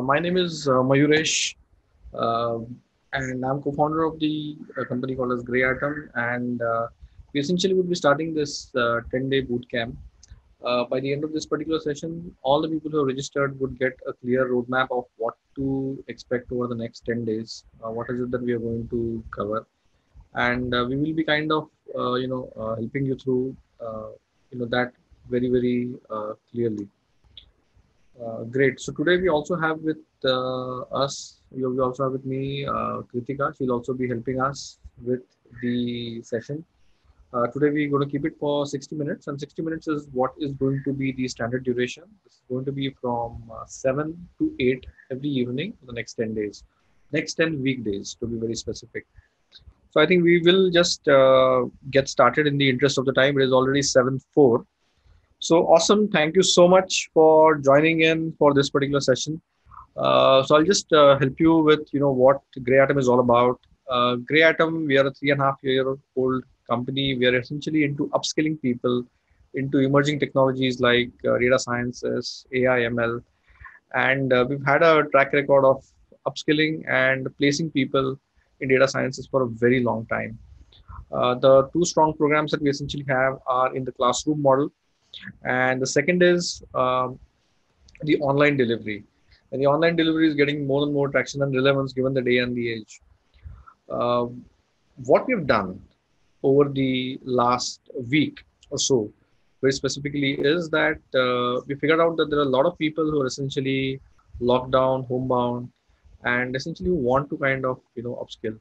My name is Mayuresh, uh, and I'm co-founder of the company called as GreyAtom, and we essentially would be starting this 10-day boot camp. By the end of this particular session, all the people who have registered would get a clear roadmap of what to expect over the next 10 days. What is it that we are going to cover, and we will be kind of helping you through that very clearly. Great. So today we also have with us, we also have with me Kritika. She'll also be helping us with the session. Today we're going to keep it for 60 minutes, and 60 minutes is what is going to be the standard duration. This is going to be from 7 to 8 every evening for the next 10 days, next 10 weekdays to be very specific. So I think we will just get started in the interest of the time. It is already 7:04. So awesome. Thank you so much for joining in for this particular session. So I'll just help you with what GreyAtom is all about. GreyAtom, we are a 3.5 year old company. We are essentially into upskilling people into emerging technologies like data sciences, AI, ML, and we've had a track record of upskilling and placing people in data sciences for a very long time. The two strong programs that we essentially have are in the classroom model, and the second is the online delivery. And the online delivery is getting more and more traction and relevance given the day and the age. Uh, what we've done over the last week or so, very specifically, is that we figured out that there are a lot of people who are essentially locked down, homebound, and essentially want to kind of upskill.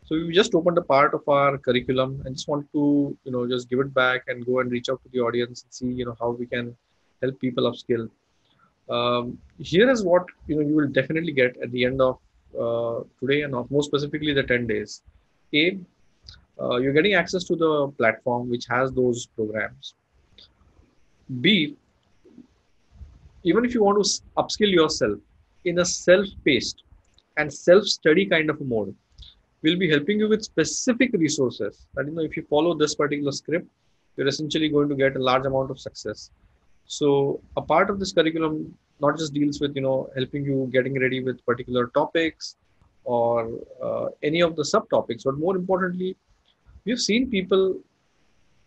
So we just opened a part of our curriculum and just want to just give it back and go and reach out to the audience and see how we can help people upskill. Here is what you will definitely get at the end of today, and more specifically the 10 days. A, you're getting access to the platform which has those programs. B, even if you want to upskill yourself in a self-paced and self-study kind of a mode, we'll be helping you with specific resources that if you follow this particular script, you're essentially going to get a large amount of success. So a part of this curriculum not just deals with helping you getting ready with particular topics or any of the subtopics, but more importantly, we've seen people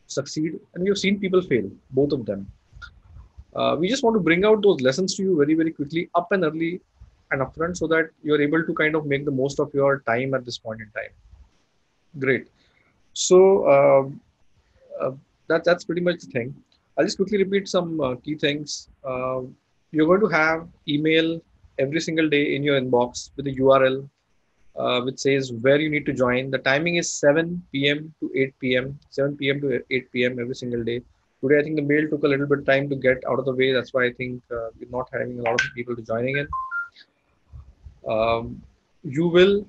succeed and we've seen people fail, both of them. We just want to bring out those lessons to you very quickly, up and early and upfront, so that you're able to kind of make the most of your time at this point in time. Great. So uh, that's pretty much the thing. I'll just quickly repeat some key things. You're going to have email every single day in your inbox with a URL which says where you need to join. The timing is 7 p.m. to 8 p.m. 7 p.m. to 8 p.m. every single day. Today, I think the mail took a little bit time to get out of the way. That's why I think we're not having a lot of people to joining in. You will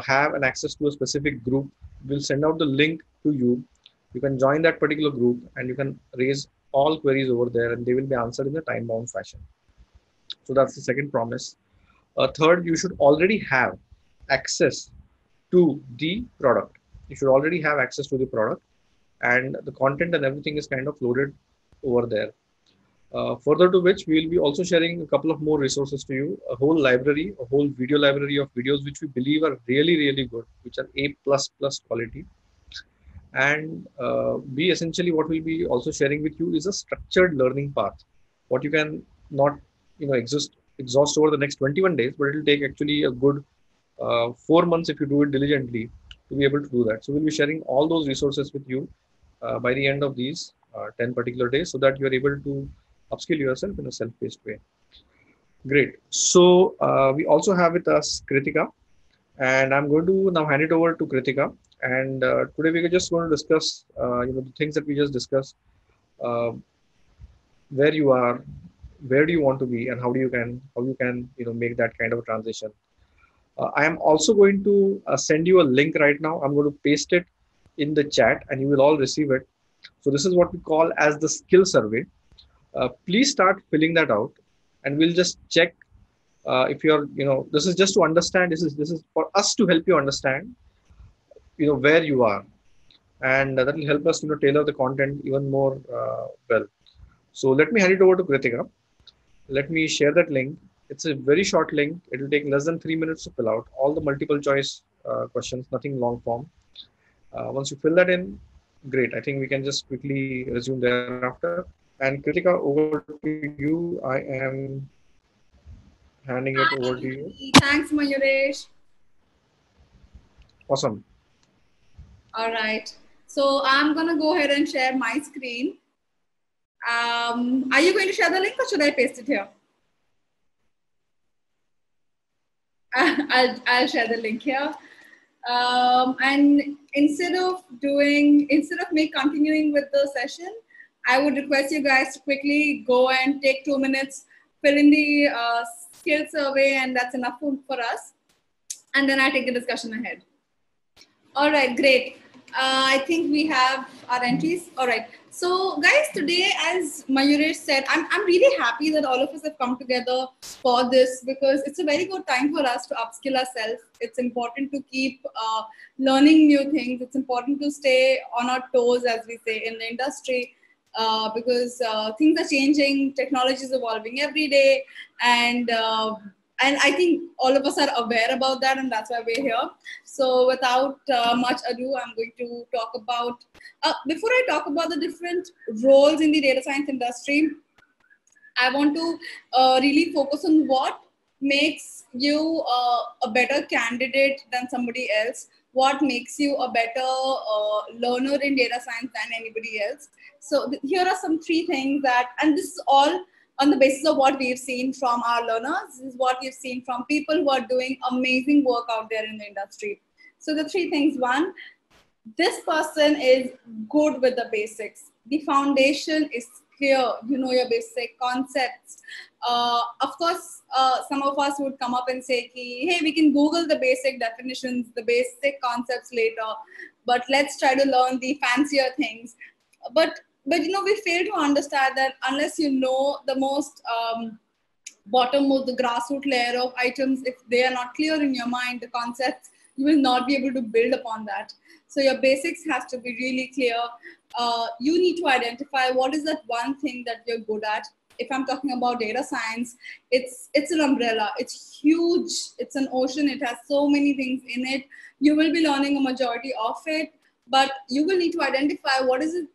have an access to a specific group. We'll send out the link to you. You can join that particular group and you can raise all queries over there and they will be answered in a time bound fashion. So that's the second promise. Third, you should already have access to the product. You should already have access to the product and the content and everything is kind of loaded over there. Further to which, we will be also sharing a couple of more resources to you, a whole library, a whole video library of videos which we believe are really good, which are A++ quality. And we essentially what we'll be also sharing with you is a structured learning path. What you can not exhaust over the next 21 days, but it will take actually a good 4 months if you do it diligently to be able to do that. So we'll be sharing all those resources with you by the end of these 10 particular days so that you are able to upskill yourself in a self-paced way. Great. So we also have with us Kritika, and I'm going to now hand it over to Kritika. And today we're just going to discuss, the things that we just discussed, uh, where you are, where do you want to be, and how you can, make that kind of a transition. I am also going to send you a link right now. I'm going to paste it in the chat, and you will all receive it. So this is what we call as the skill survey. Please start filling that out, and we'll just check if you're this is just to understand, this is for us to help you understand where you are, and that will help us tailor the content even more well. So let me hand it over to Kritika. Let me share that link. It's a very short link. It will take less than 3 minutes to fill out all the multiple choice questions, nothing long form. Once you fill that in, great. I think we can just quickly resume thereafter. And Kritika, over to you. I am handing it over to you. Thanks, Mayuresh. Awesome. All right. So I'm gonna go ahead and share my screen. Are you going to share the link or should I paste it here? I'll share the link here. And instead of me continuing with the session, I would request you guys to quickly go and take 2 minutes, fill in the skill survey, and that's enough for us. And then I take the discussion ahead. All right, great. I think we have our entries. All right. So, guys, today, as Mayuresh said, I'm really happy that all of us have come together for this because it's a very good time for us to upskill ourselves. It's important to keep learning new things. It's important to stay on our toes, as we say, in the industry. Because things are changing, technology is evolving every day, and I think all of us are aware about that, and that's why we're here. So, without much ado, I'm going to talk about. Before I talk about the different roles in the data science industry, I want to really focus on what makes you a better candidate than somebody else, what makes you a better learner in data science than anybody else. So here are some three things that, and this is all on the basis of what we've seen from our learners. This is what we've seen from people who are doing amazing work out there in the industry. So the three things: one, this person is good with the basics. The foundation is clear. You know your basic concepts. Of course, some of us would come up and say, hey, we can Google the basic definitions, the basic concepts later, but let's try to learn the fancier things. But we fail to understand that unless you know the most bottom of the grassroots layer of items, if they are not clear in your mind, the concepts, you will not be able to build upon that. So your basics has to be really clear. You need to identify what is that one thing that you're good at. If I'm talking about data science, it's an umbrella. It's huge. It's an ocean. It has so many things in it. You will be learning a majority of it, but you will need to identify what is it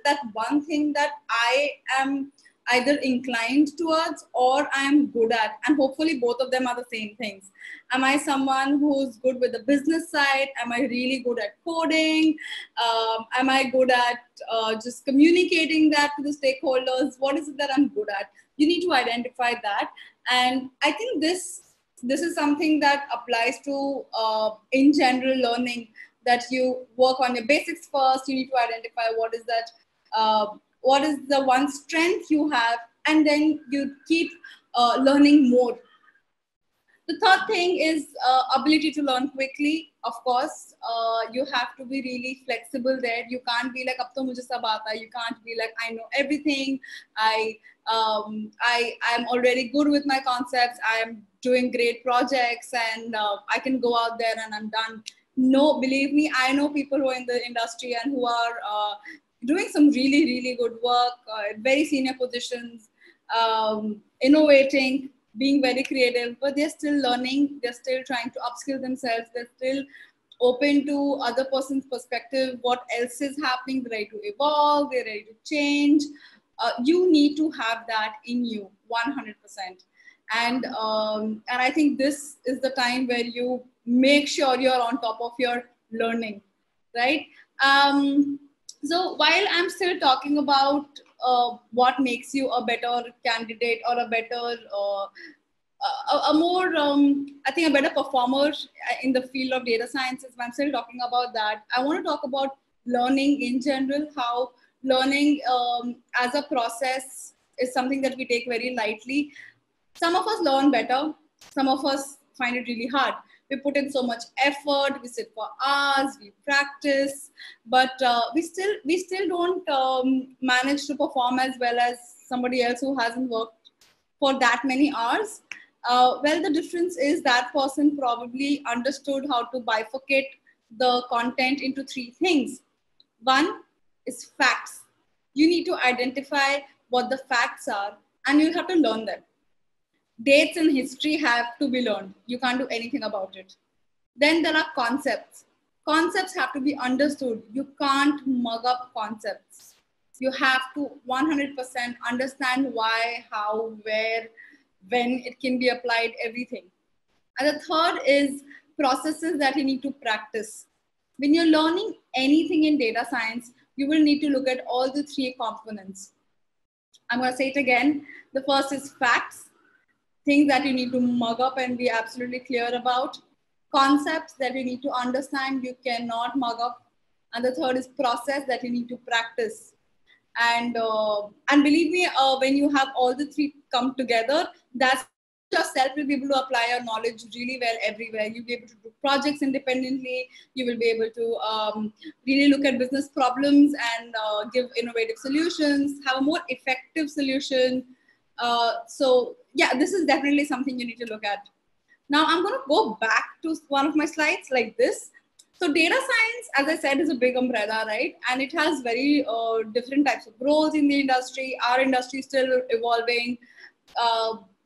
that one thing that I am either inclined towards or I am good at, and hopefully both of them are the same things. Am I someone who's good with the business side? Am I really good at coding? Am I good at just communicating that to the stakeholders? What is it that I'm good at? You need to identify that, and I think this is something that applies to in general learning, that you work on your basics first. You need to identify what is the one strength you have, and then you keep learning more. The third thing is ability to learn quickly. Of course, you have to be really flexible there. You can't be like, "Ab to mujhe sab aata." You can't be like, "I know everything. I'm already good with my concepts. I am doing great projects, and I can go out there and I'm done." No, believe me, I know people who are in the industry and who are doing some really, really good work at very senior positions, innovating, being very creative, but they're still learning. They're still trying to upskill themselves. They're still open to other person's perspective, what else is happening. They're ready to evolve. They're ready to change. You need to have that in you, 100%. And I think this is the time where you make sure you're on top of your learning, right? So while I'm still talking about what makes you a better candidate or a better, a more, I think, a better performer in the field of data sciences, I'm still talking about that. I want to talk about learning in general, how learning as a process is something that we take very lightly. Some of us learn better. Some of us find it really hard. We put in so much effort. We sit for hours. We practice, but we still don't manage to perform as well as somebody else who hasn't worked for that many hours. Well, the difference is that person probably understood how to bifurcate the content into three things. One is facts. You need to identify what the facts are, and you have to learn them. Dates in history have to be learned. You can't do anything about it. Then there are concepts. Concepts have to be understood. You can't mug up concepts. You have to 100% understand why, how, where, when it can be applied, everything. And the third is processes that you need to practice. When you're learning anything in data science, you will need to look at all the three components. I'm going to say it again. The first is facts, things that you need to mug up and be absolutely clear about. Concepts that you need to understand, you cannot mug up. And the third is process that you need to practice. And believe me, when you have all the three come together, that's yourself will be able to apply your knowledge really well everywhere. You'll be able to do projects independently. You will be able to really look at business problems and give innovative solutions, have a more effective solution. So yeah, this is definitely something you need to look at. Now I'm going to go back to one of my slides like this. So data science, as I said, is a big umbrella, right? And it has very different types of roles in the industry. Our industry is still evolving.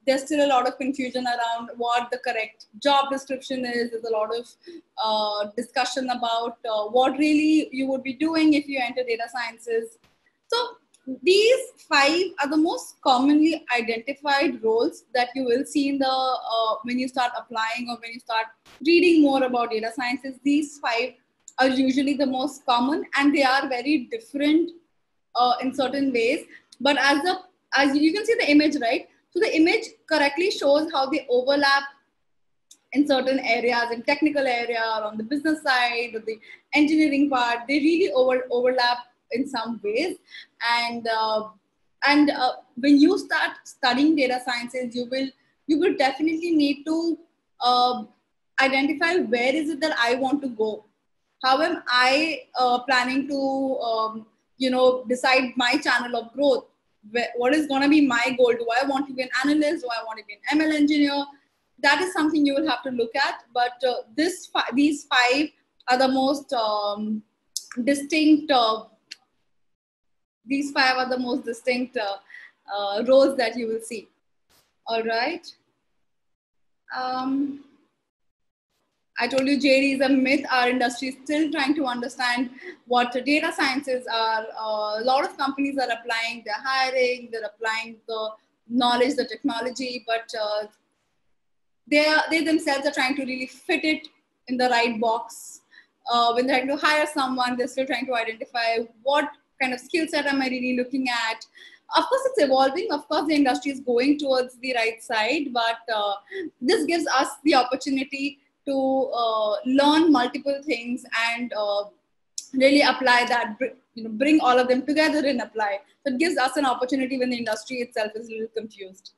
There's still a lot of confusion around what the correct job description is. There's a lot of discussion about what really you would be doing if you enter data sciences. So these 5 are the most commonly identified roles that you will see in the when you start applying or when you start reading more about data sciences. These 5 are usually the most common, and they are very different in certain ways. But as you can see the image, right? So the image correctly shows how they overlap in certain areas, in technical area, or on the business side, or the engineering part. They really overlap in some ways. And when you start studying data sciences, you will definitely need to identify where is it that I want to go. How am I planning to decide my channel of growth? What is going to be my goal? Do I want to be an analyst? Do I want to be an ML engineer? That is something you will have to look at. But these 5 are the most distinct. These 5 are the most distinct roles that you will see. All right. I told you JD is a myth. Our industry is still trying to understand what data sciences are. A lot of companies are applying, they're hiring, they're applying the knowledge, the technology, but they themselves are trying to really fit it in the right box. When they're trying to hire someone, they're still trying to identify what kind of skill set am I really looking at. Of course, it's evolving. Of course, the industry is going towards the right side, but this gives us the opportunity to learn multiple things and really apply that, bring all of them together and apply. So it gives us an opportunity when the industry itself is a little confused.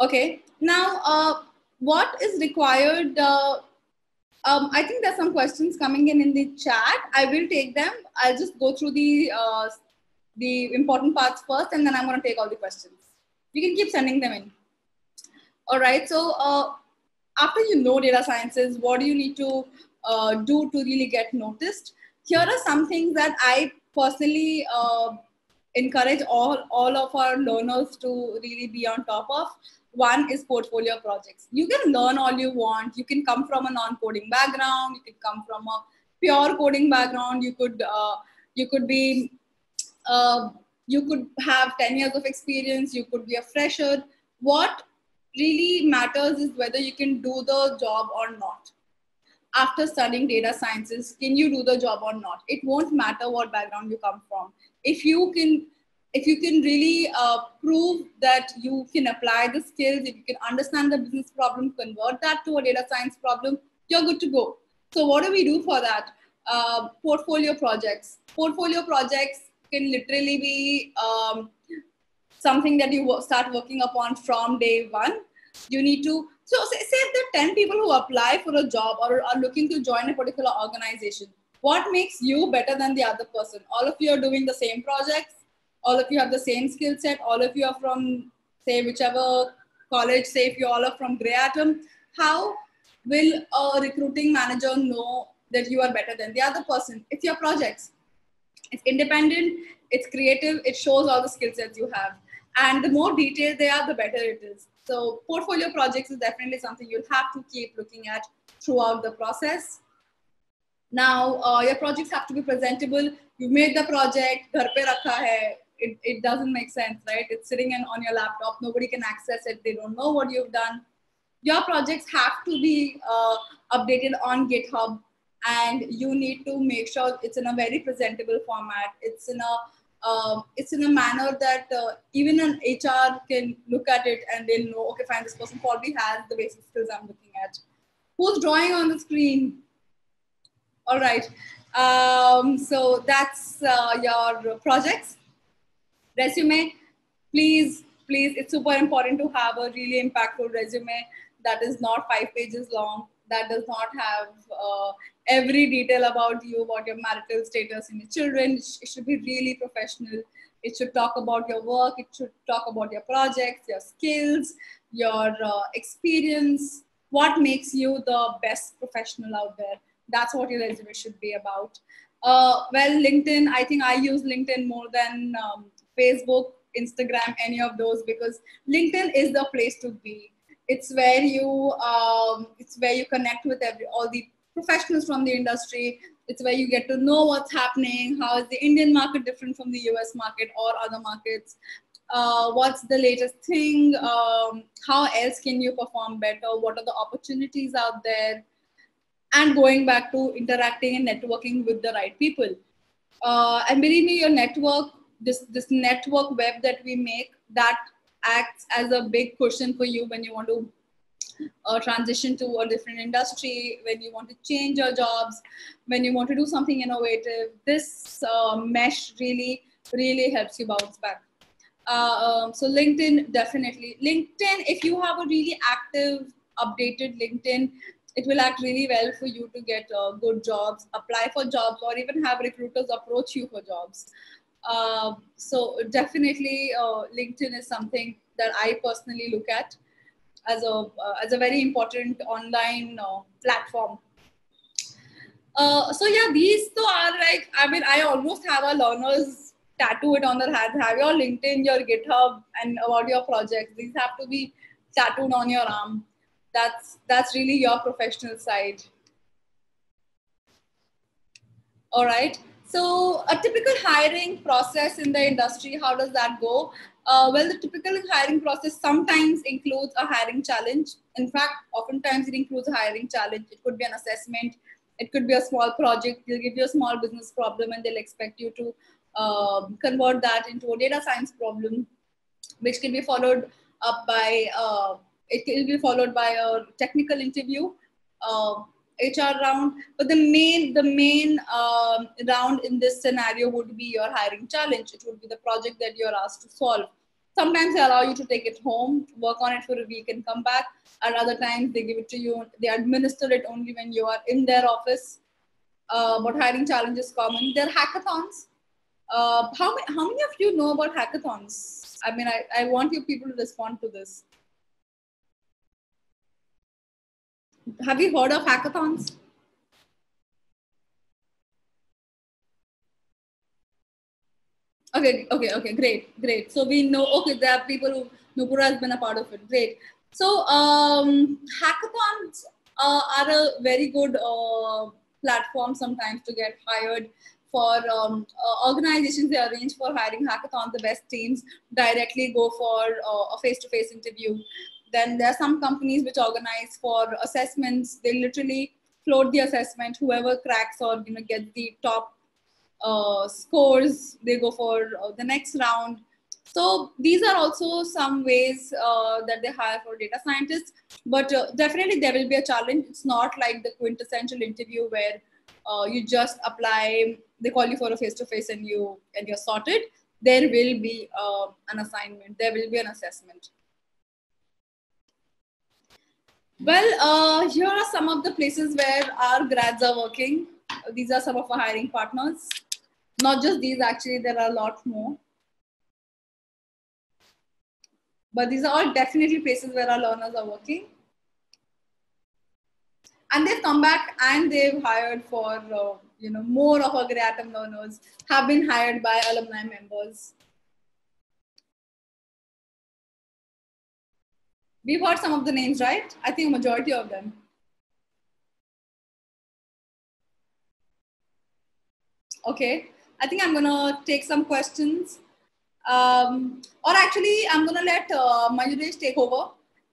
Okay, now what is required? I think there's some questions coming in the chat. I will take them. I'll just go through the important parts first, and then I'm going to take all the questions. You can keep sending them in. All right, so after you know data sciences, what do you need to do to really get noticed? Here are some things that I personally encourage all of our learners to really be on top of. One is portfolio projects. You can learn all you want. You can come from a non-coding background. You can come from a pure coding background. You could have 10 years of experience. You could be a fresher. What really matters is whether you can do the job or not. After studying data sciences, can you do the job or not? It won't matter what background you come from. If you can really prove that you can apply the skills, if you can understand the business problem, convert that to a data science problem, you're good to go. So what do we do for that? Portfolio projects. Portfolio projects can literally be something that you start working upon from day one. You need to, so say if there are 10 people who apply for a job or are looking to join a particular organization, what makes you better than the other person? All of you are doing the same projects. All of you have the same skill set. All of you are from, say, whichever college. Say if you all are from GreyAtom, how will a recruiting manager know that you are better than the other person? It's your projects. It's independent, it's creative, it shows all the skill sets you have. And the more detailed they are, the better it is. So portfolio projects is definitely something you'll have to keep looking at throughout the process. Now, your projects have to be presentable. You made the project, ghar pe rakha hai. It doesn't make sense, right? It's sitting on your laptop. Nobody can access it. They don't know what you've done. Your projects have to be updated on GitHub, and you need to make sure it's in a very presentable format. It's in a manner that even an HR can look at it and they'll know, okay, fine, this person probably has the basic skills I'm looking at. Who's drawing on the screen? All right. So that's your projects. Resume, please, it's super important to have a really impactful resume that is not 5 pages long, that does not have every detail about you, about your marital status and your children. It should be really professional. It should talk about your work. It should talk about your projects, your skills, your experience, what makes you the best professional out there. That's what your resume should be about. Well, LinkedIn, I think I use LinkedIn more than Facebook, Instagram, any of those, because LinkedIn is the place to be. It's where you connect with all the professionals from the industry. It's where you get to know what's happening. How is the Indian market different from the US market or other markets? What's the latest thing? How else can you perform better? What are the opportunities out there? And going back to interacting and networking with the right people. And believe me, your network, this network web that we make, that acts as a big cushion for you when you want to transition to a different industry, when you want to change your jobs, when you want to do something innovative. This mesh really helps you bounce back. So LinkedIn, definitely. LinkedIn, if you have a really active, updated LinkedIn, it will act really well for you to get good jobs, apply for jobs, or even have recruiters approach you for jobs. So definitely, LinkedIn is something that I personally look at as a very important online platform. So yeah, these two are like, I mean, I almost have a learners tattoo it on their hands. Have your LinkedIn, your GitHub, and about your projects. These have to be tattooed on your arm. That's really your professional side. All right. So a typical hiring process in the industry, how does that go? Well, the typical hiring process sometimes includes a hiring challenge. In fact, oftentimes it includes a hiring challenge. It could be an assessment. It could be a small project. They'll give you a small business problem and they'll expect you to convert that into a data science problem, which can be followed up by it will be followed by a technical interview, HR round. But the main round in this scenario would be your hiring challenge. It would be the project that you're asked to solve. Sometimes they allow you to take it home, work on it for a week, and come back. At other times, they give it to you. They administer it only when you are in their office. But hiring challenge is common. There are hackathons. How many of you know about hackathons? I mean, I want you people to respond to this. Have you heard of hackathons? Okay, great. So we know, okay, there are people who, Nupura has been a part of it. Great. So hackathons are a very good platform sometimes to get hired for organizations. They arrange for hiring hackathons. The best teams directly go for a face-to-face interview. Then there are some companies which organize for assessments. They literally float the assessment. Whoever cracks or gets the top scores, they go for the next round. So these are also some ways that they hire for data scientists. But definitely there will be a challenge. It's not like the quintessential interview where you just apply, they call you for a face-to-face and you're sorted. There will be an assignment. There will be an assessment. Well, here are some of the places where our grads are working. These are some of our hiring partners. Not just these, actually, there are a lot more. But these are all definitely places where our learners are working. And they've come back and they've hired for, more of our GreyAtom learners have been hired by alumni members. We've heard some of the names, right? I think a majority of them. Okay, I think I'm gonna take some questions. Or actually, I'm gonna let Mayuresh take over,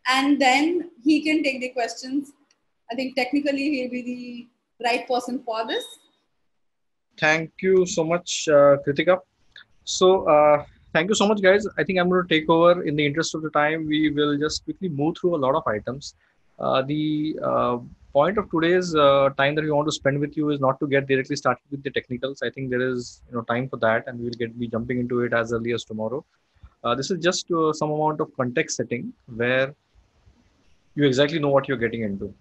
and then he can take the questions. I think technically he'll be the right person for this. Thank you so much, Kritika. So, thank you so much, guys. I think I'm going to take over. In the interest of the time, we will just quickly move through a lot of items. The point of today's time that we want to spend with you is not to get directly started with the technicals. I think there is time for that, and we will be jumping into it as early as tomorrow. This is just some amount of context setting where you exactly know what you're getting into.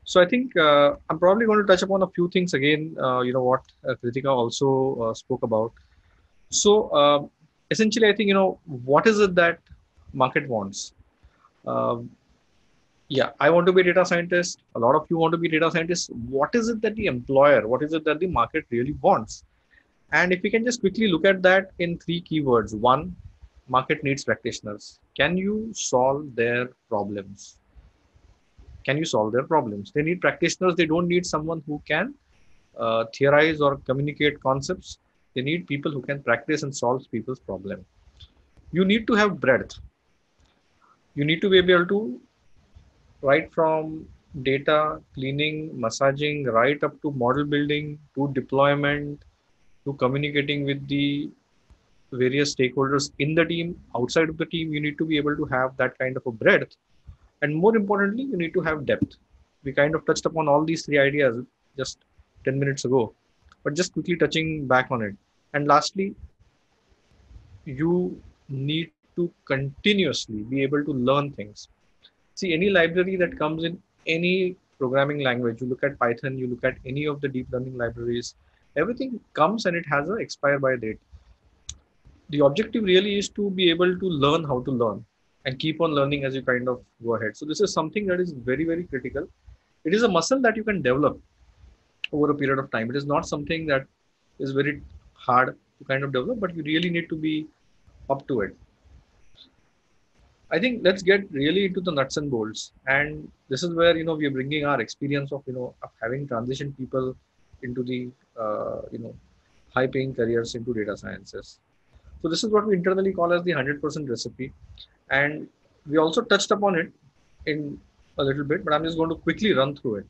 So I think I'm probably going to touch upon a few things again. What Kritika also spoke about. So essentially, I think what is it that market wants. Um yeah, I want to be a data scientist. A lot of you want to be data scientists. What is it that the employer? What is it that the market really wants? And if we can just quickly look at that in three keywords. One, market needs practitioners. Can you solve their problems? Can you solve their problems? They need practitioners. They don't need someone who can theorize or communicate concepts. They need people who can practice and solve people's problem. You need to have breadth. You need to be able to right from data cleaning, massaging, right up to model building, to deployment, to communicating with the various stakeholders in the team, outside of the team. You need to be able to have that kind of a breadth. And more importantly, you need to have depth. We kind of touched upon all these three ideas just 10 minutes ago, but just quickly touching back on it. And lastly, you need to continuously be able to learn things. See, any library that comes in any programming language, you look at Python, you look at any of the deep learning libraries, everything comes and it has an expire by date. The objective really is to be able to learn how to learn and keep on learning as you kind of go ahead. So this is something that is very, very critical. It is a muscle that you can develop over a period of time. It is not something that is very hard to kind of develop, but you really need to be up to it. I think let's get really into the nuts and bolts. And this is where we are bringing our experience of of having transitioned people into the high-paying careers into data sciences. So this is what we internally call as the 100% recipe, and we also touched upon it in a little bit, but I'm just going to quickly run through it.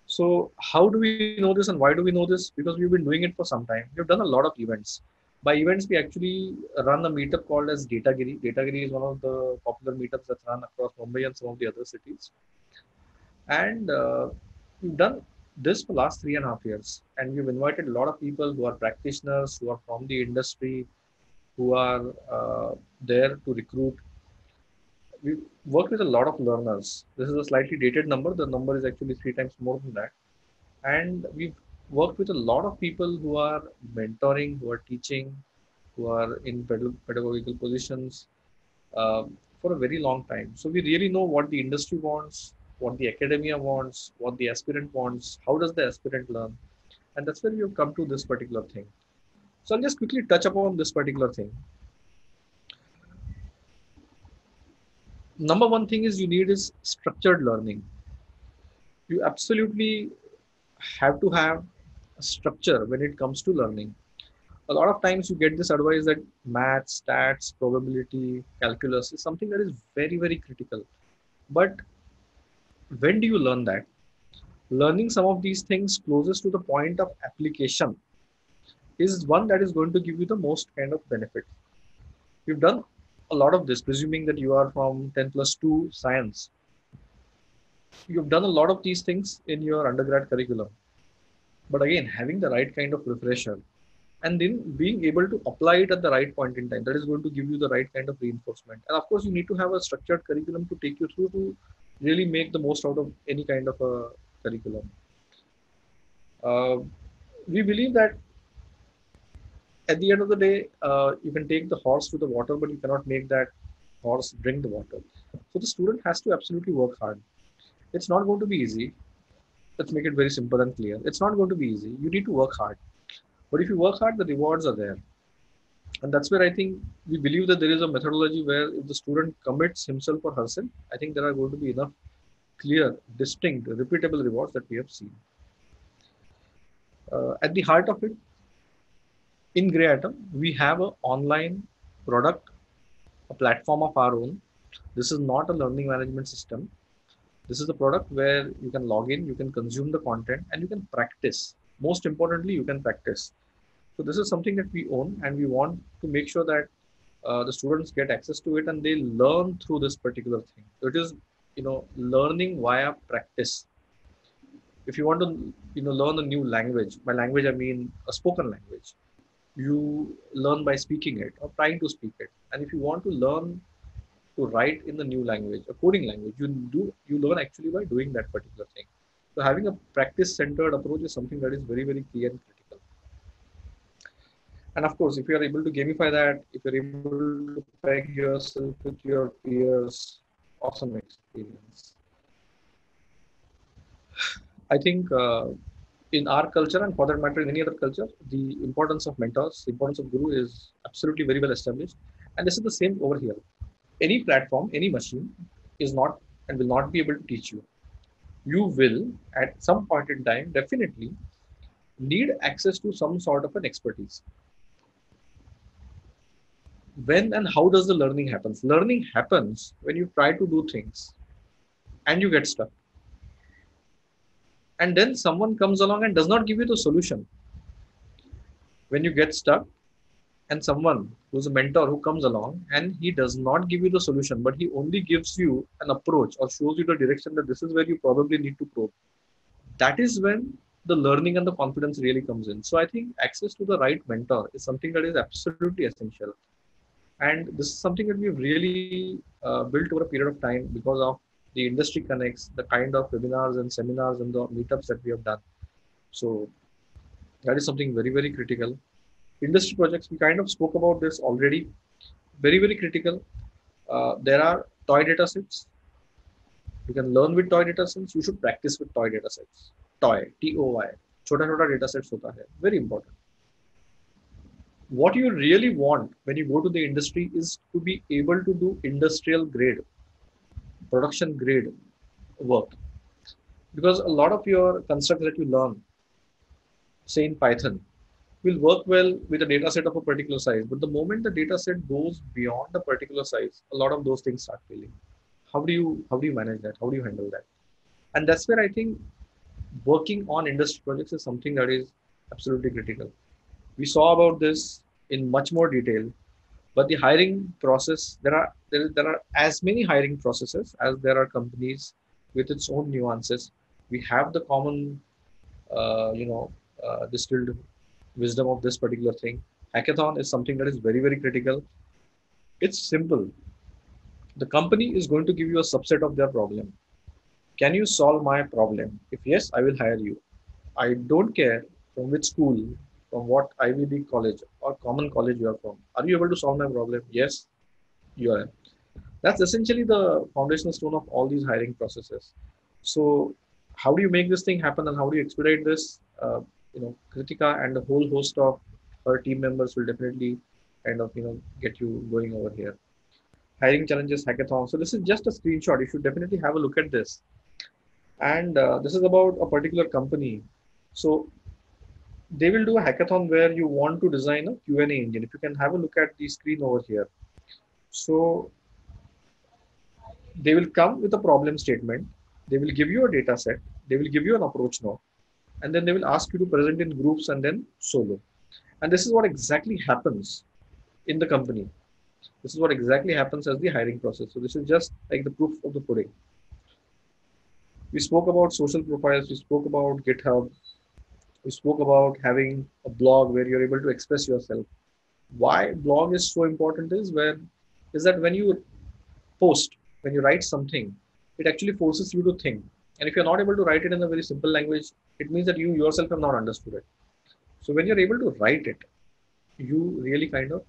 So how do we know this and why do we know this? Because we've been doing it for some time. We've done a lot of events. By events, we actually run a meetup called as Datagiri. Datagiri is one of the popular meetups that run across Mumbai and some of the other cities. And we've done this for last 3.5 years. And we've invited a lot of people who are practitioners, who are from the industry, who are there to recruit. We work with a lot of learners. This is a slightly dated number. The number is actually three times more than that. And we've worked with a lot of people who are mentoring, who are teaching, who are in pedagogical positions for a very long time. So we really know what the industry wants, what the academia wants, what the aspirant wants, how does the aspirant learn. And that's where we have come to this particular thing. So I'll just quickly touch upon this particular thing. Number one thing is you need is structured learning. You absolutely have to have a structure when it comes to learning. A lot of times you get this advice that math, stats, probability, calculus is something that is very, very critical. But when do you learn that? Learning some of these things closest to the point of application is one that is going to give you the most kind of benefit. You've done a lot of this, presuming that you are from 10 plus 2 science. You've done a lot of these things in your undergrad curriculum. But again, having the right kind of refresher and then being able to apply it at the right point in time, that is going to give you the right kind of reinforcement. And of course, you need to have a structured curriculum to take you through to really make the most out of any kind of a curriculum. Uh, we believe that at the end of the day, you can take the horse to the water, but you cannot make that horse drink the water. So the student has to absolutely work hard. It's not going to be easy. Let's make it very simple and clear. It's not going to be easy. You need to work hard. But if you work hard, the rewards are there. And that's where I think we believe that there is a methodology where if the student commits himself or herself, I think there are going to be enough clear, distinct, repeatable rewards that we have seen. At the heart of it, in GreyAtom, we have an online product, a platform of our own. This is not a learning management system. This is a product where you can log in, you can consume the content, and you can practice. Most importantly, you can practice. So this is something that we own, and we want to make sure that the students get access to it and they learn through this particular thing. So it is, learning via practice. If you want to, learn a new language, by language I mean a spoken language, you learn by speaking it or trying to speak it. And if you want to learn to write in the new language, a coding language, you learn actually by doing that particular thing. So having a practice centered approach is something that is very, very key and critical. And of course, if you are able to gamify that, if you're able to peg yourself with your peers, awesome experience. I think in our culture, and for that matter in any other culture, the importance of mentors, the importance of guru is absolutely very well established. And this is the same over here. Any platform, any machine is not and will not be able to teach you. You will, at some point in time, definitely need access to some sort of an expertise. When and how does the learning happens? Learning happens when you try to do things and you get stuck. And then someone comes along and does not give you the solution. When you get stuck, and someone who's a mentor who comes along and he does not give you the solution, but he only gives you an approach or shows you the direction that this is where you probably need to probe, that is when the learning and the confidence really comes in. So I think access to the right mentor is something that is absolutely essential. And this is something that we've really built over a period of time because of the industry connects, the kind of webinars and seminars and the meetups that we have done. So that is something very, very critical. Industry projects, we kind of spoke about this already. Very, very critical. There are toy data sets. You can learn with toy data sets. You should practice with toy data sets. Toy, TOY. Chota chota data sets hota hai. Very important. What you really want when you go to the industry is to be able to do industrial grade, production grade work. Because a lot of your constructs that you learn, say in Python, will work well with a data set of a particular size. But the moment the data set goes beyond a particular size, a lot of those things start failing. How do you manage that? How do you handle that? And that's where I think working on industry projects is something that is absolutely critical. We saw about this in much more detail, but the hiring process, there are as many hiring processes as there are companies with its own nuances. We have the common, distilled wisdom of this particular thing. Hackathon is something that is very, very critical. It's simple. The company is going to give you a subset of their problem. Can you solve my problem? If yes, I will hire you. I don't care from which school, from what Ivy League college or common college you are from. Are you able to solve my problem? Yes, you are. That's essentially the foundational stone of all these hiring processes. So, how do you make this thing happen and how do you expedite this? Kritika and a whole host of her team members will definitely kind of get you going over here. Hiring challenges hackathon. So this is just a screenshot. You should definitely have a look at this. And this is about a particular company. So they will do a hackathon where you want to design a Q&A engine. If you can have a look at the screen over here. So they will come with a problem statement. They will give you a data set. They will give you an approach note. And then they will ask you to present in groups and then solo. And this is what exactly happens in the company. This is what exactly happens as the hiring process. So this is just like the proof of the pudding. We spoke about social profiles. We spoke about GitHub. We spoke about having a blog where you're able to express yourself. Why blog is so important is that when you post, when you write something, it actually forces you to think. And if you're not able to write it in a very simple language, it means that you yourself have not understood it. So when you're able to write it, you really kind of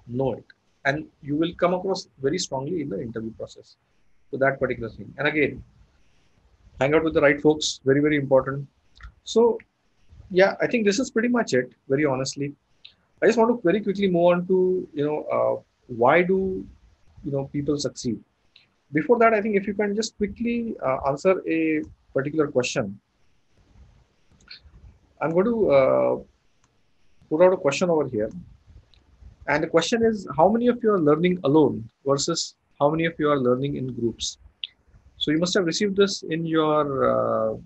know it. And you will come across very strongly in the interview process. So that particular thing. And again, hang out with the right folks, very, very important. So yeah, I think this is pretty much it, very honestly. I just want to very quickly move on to, why do, people succeed. Before that, I think if you can just quickly answer a particular question, I'm going to put out a question over here. And the question is, how many of you are learning alone versus how many of you are learning in groups? So you must have received this in your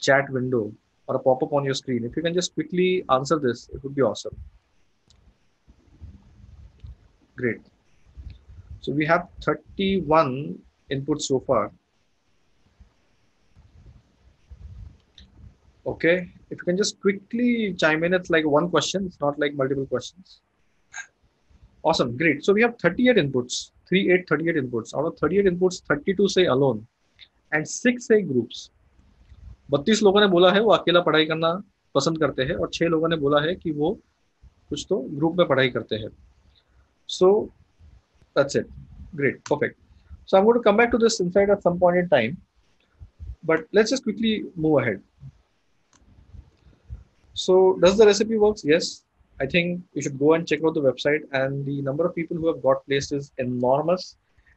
chat window or a pop-up on your screen. If you can just quickly answer this, it would be awesome. Great. So we have 31 inputs so far. Okay. If you can just quickly chime in, it's like one question. It's not like multiple questions. Awesome. Great. So we have 38 inputs, 38 inputs. Out of 38 inputs, 32 say alone and 6 say groups. 32 लोगों ने बोला है वो अकेला पढ़ाई करना पसंद करते हैं और 6 लोगों ने बोला है कि वो कुछ तो ग्रुप में पढ़ाई करते हैं. So that's it. Great. Perfect. So I'm going to come back to this insight at some point in time, but let's just quickly move ahead. So does the recipe works? Yes. I think you should go and check out the website, and the number of people who have got placed is enormous.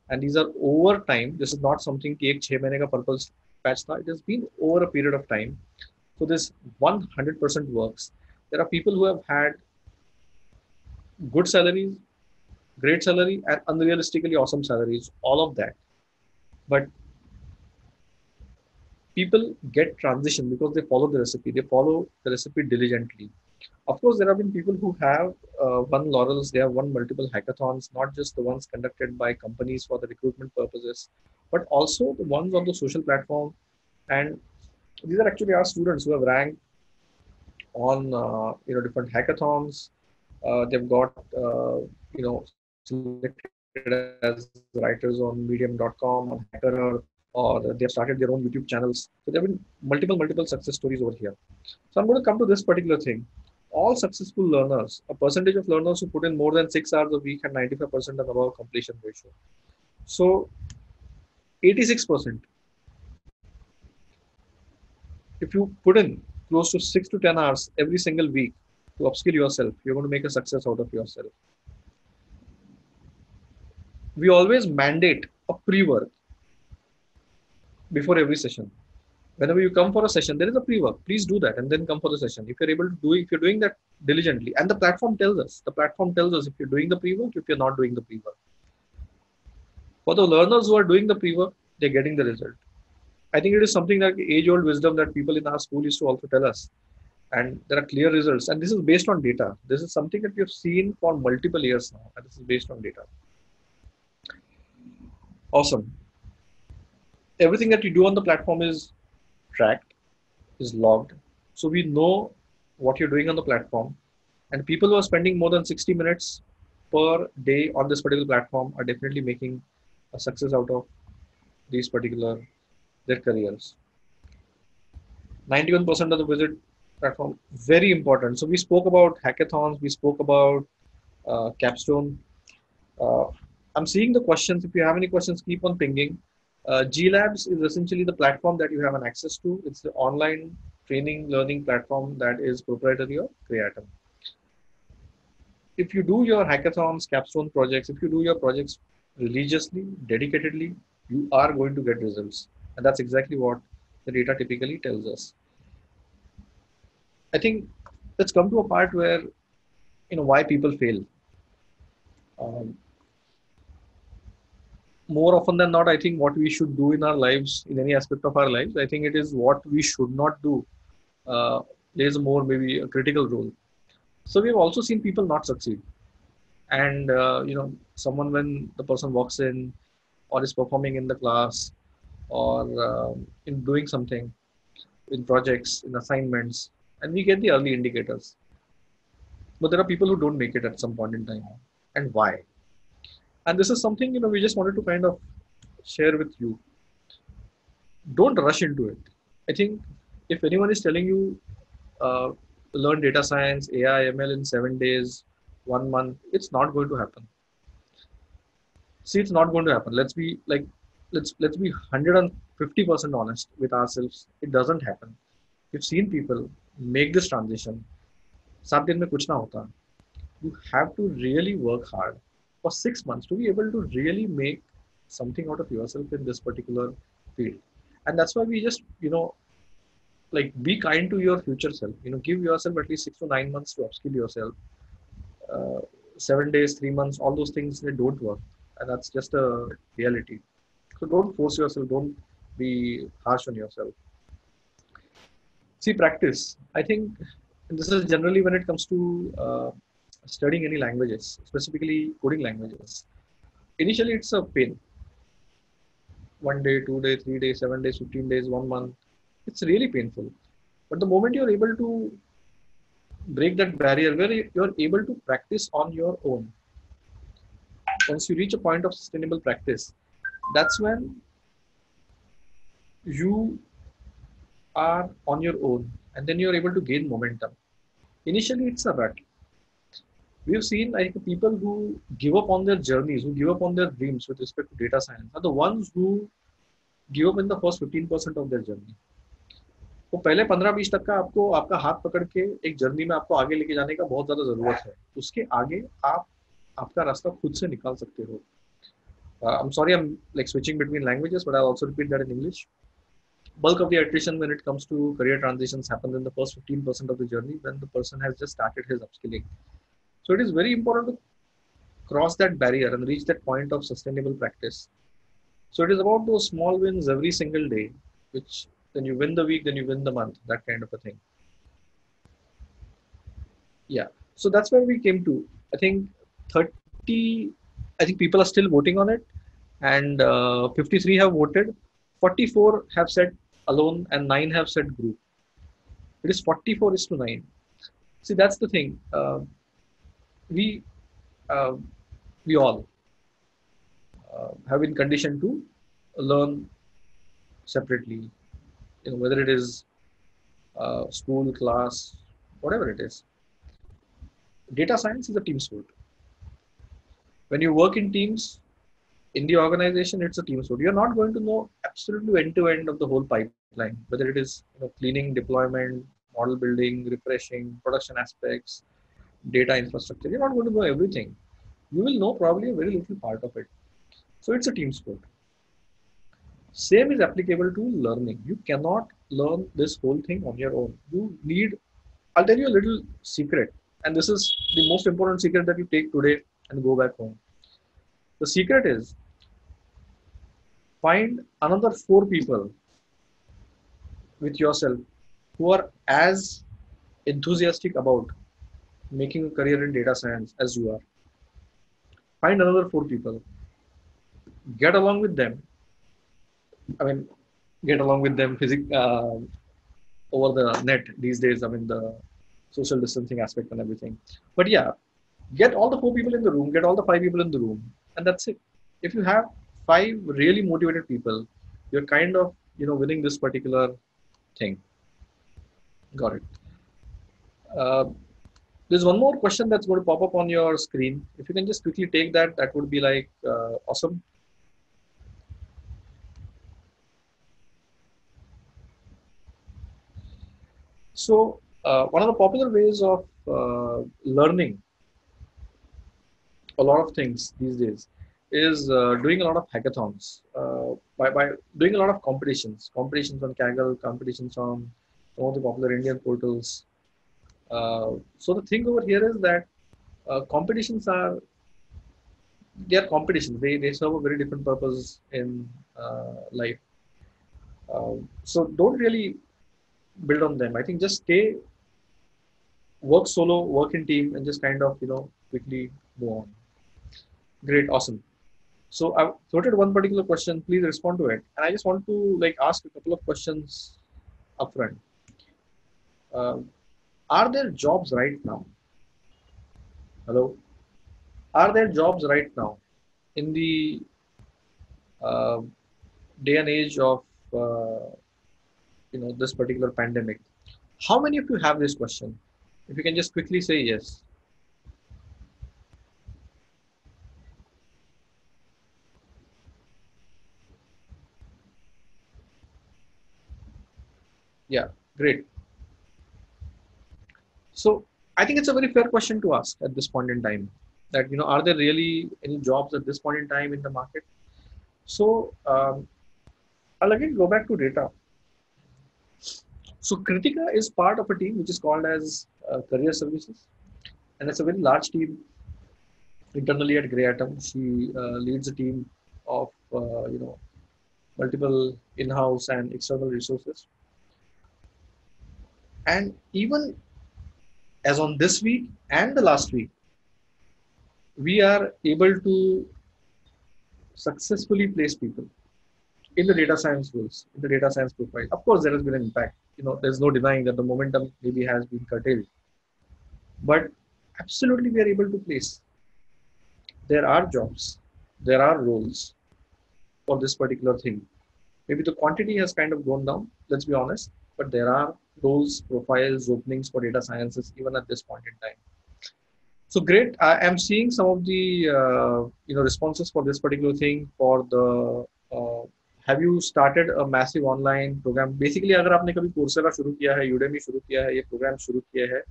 And these are over time. This is not something कि एक 6 महीने का purpose patch था. It has been over a period of time. So this 100% works. There are people who have had good salaries, great salary, and unrealistically awesome salaries, all of that. But people get transition because they follow the recipe. They follow the recipe diligently. Of course, there have been people who have won laurels. They have won multiple hackathons, not just the ones conducted by companies for the recruitment purposes, but also the ones on the social platform. And these are actually our students who have ranked on different hackathons. They've got selected as writers on Medium.com, on Hacker Earth, or they have started their own YouTube channels. So there have been multiple success stories over here. So I'm going to come to this particular thing. All successful learners, a percentage of learners who put in more than 6 hours a week had 95% and above completion ratio. So 86%. If you put in close to 6 to 10 hours every single week to upskill yourself, you're going to make a success out of yourself. We always mandate a pre-work before every session. Whenever you come for a session, there is a pre-work. Please do that and then come for the session. If you're able to do it, if you're doing that diligently, and the platform tells us if you're doing the pre-work, if you're not doing the pre-work. For the learners who are doing the pre-work, they're getting the result. I think it is something like age-old wisdom that people in our school used to also tell us. And there are clear results. And this is based on data. This is something that we have seen for multiple years now. And this is based on data. Awesome. Everything that you do on the platform is tracked, is logged. So we know what you're doing on the platform. And people who are spending more than 60 minutes per day on this particular platform are definitely making a success out of these particular their careers. 91% of the visit platform, very important. So we spoke about hackathons, we spoke about capstone. I'm seeing the questions. If you have any questions, keep on pinging. G Labs is essentially the platform that you have an access to. It's the online training learning platform that is proprietary of GreyAtom. If you do your hackathons, capstone projects, if you do your projects religiously, dedicatedly, you are going to get results. And that's exactly what the data typically tells us. I think let's come to a part where, why people fail. More often than not, I think what we should do in our lives, in any aspect of our lives, I think it is what we should not do plays more maybe a critical role. So we've also seen people not succeed. And, someone when the person walks in or is performing in the class or in doing something in projects, in assignments, and we get the early indicators. But there are people who don't make it at some point in time. And why? And this is something, we just wanted to kind of share with you. Don't rush into it. I think if anyone is telling you, learn data science, AI, ML in 7 days, 1 month, it's not going to happen. See, it's not going to happen. Let's be 150% honest with ourselves. It doesn't happen. We've seen people make this transition 7 दिन में कुछ ना होता. You have to really work hard for 6 months to be able to really make something out of yourself in this particular field. And that's why we just, like, be kind to your future self. Give yourself at least 6 to 9 months to upskill yourself. uh, 7 days, 3 months, all those things, they don't work, and that's just a reality. So don't force yourself. Don't be harsh on yourself. See, practice. I think this is generally when it comes to studying any languages, specifically coding languages. Initially, it's a pain. 1 day, 2 day, 3 days, 7 days, 15 days, 1 month. It's really painful. But the moment you're able to break that barrier where you're able to practice on your own, once you reach a point of sustainable practice, that's when you are on your own, and then you're able to gain momentum. Initially, it's a rut. We've seen like people who give up on their journeys, who give up on their dreams with respect to data science, are the ones who give up in the first 15% of their journey. तो पहले 15-20 तक का आपको आपका हाथ पकड़ के एक जर्नी में आपको आगे लेके जाने का बहुत ज्यादा जरूरत है. उसके आगे आप आपका रास्ता खुद से निकाल सकते हो. I'm sorry, I'm like switching between languages, but I'll also repeat that in English. Bulk of the attrition when it comes to career transitions happens in the first 15% of the journey when the person has just started his upskilling. So it is very important to cross that barrier and reach that point of sustainable practice. So it is about those small wins every single day, which then you win the week, then you win the month, that kind of a thing. Yeah. So that's where we came to. I think 30, I think people are still voting on it, and 53 have voted. 44 have said alone, and 9 have said group. It is 44 is to 9. See, that's the thing. We uh, we all have been conditioned to learn separately. Whether it is school, class, whatever it is. Data science is a team sport. When you work in teams in the organization, it's a team sport. You're not going to know absolutely end to end of the whole pipeline, whether it is cleaning, deployment, model building, refreshing, production aspects, data infrastructure. You're not going to know everything. You will know probably a very little part of it. So it's a team sport. Same is applicable to learning. You cannot learn this whole thing on your own. You need, I'll tell you a little secret, and this is the most important secret that you take today and go back home. The secret is find another 4 people with yourself who are as enthusiastic about making a career in data science as you are. Find another 4 people, get along with them. I mean, get along with them over the net these days. I mean, the social distancing aspect and everything. But yeah, get all the 4 people in the room, get all the 5 people in the room, and that's it. If you have 5 really motivated people, you're kind of winning this particular thing. Got it. Uh, there's one more question that's going to pop up on your screen. If you can just quickly take that, that would be like awesome. So one of the popular ways of learning a lot of things these days is doing a lot of hackathons, by doing a lot of competitions on Kaggle, competitions on some of the popular Indian portals. So the thing over here is that competitions they are competitions. They serve a very different purpose in life. So don't really build on them. I think just stay, work solo, work in team, and just kind of quickly move on. Great, awesome. So I've noted one particular question. Please respond to it. And I just want to like ask a couple of questions upfront. Uh, are there jobs right now? Hello. Are there jobs right now in the uh, day and age of this particular pandemic? How many of you have this question? If you can just quickly say yes. Yeah, great. So I think it's a very fair question to ask at this point in time. That are there really any jobs at this point in time in the market? So I'll again go back to data. So Kritika is part of a team which is called as Career Services, and it's a very large team internally at GreyAtom. She leads a team of multiple in-house and external resources. And even as on this week and the last week, we are able to successfully place people in the data science roles, in the data science profile. Of course, there has been an impact. There's no denying that the momentum maybe has been curtailed, but absolutely we are able to place. There are jobs, there are roles for this particular thing. Maybe the quantity has kind of gone down, let's be honest, but there are roles, profiles, openings for data sciences even at this point in time. So great. I am seeing some of the responses for this particular thing. For the have you started a massive online program? Basically, अगर आपने कभी Coursera शुरू किया है, Udemy शुरू किया है, ये program शुरू किया है,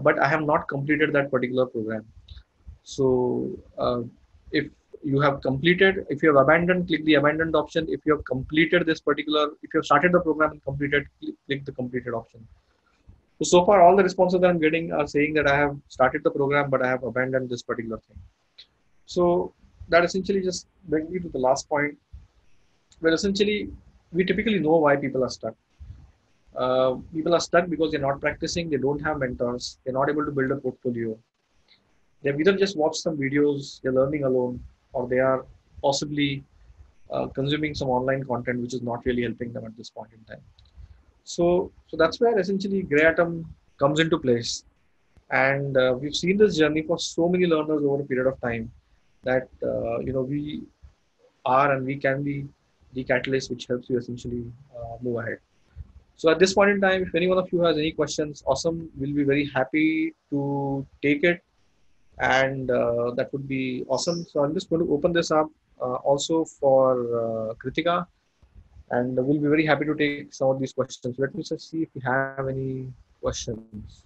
but I have not completed that particular program. So if you have completed, if you have abandoned, click the abandoned option. If you have completed this particular, if you have started the program and completed, click the completed option. So far, all the responses that I'm getting are saying that I have started the program, but I have abandoned this particular thing. So that essentially just brings me to the last point, where essentially we typically know why people are stuck. People are stuck because they're not practicing, they don't have mentors, they're not able to build a portfolio. They've either just watched some videos, they're learning alone, or they are possibly consuming some online content which is not really helping them at this point in time. So that's where essentially GreyAtom comes into place. And we've seen this journey for so many learners over a period of time that, we are and we can be the catalyst which helps you essentially move ahead. So at this point in time, if any one of you has any questions, awesome. We'll be very happy to take it. And that would be awesome. So I'm just going to open this up also for Kritika. And we'll be very happy to take some of these questions. Let me just see if we have any questions.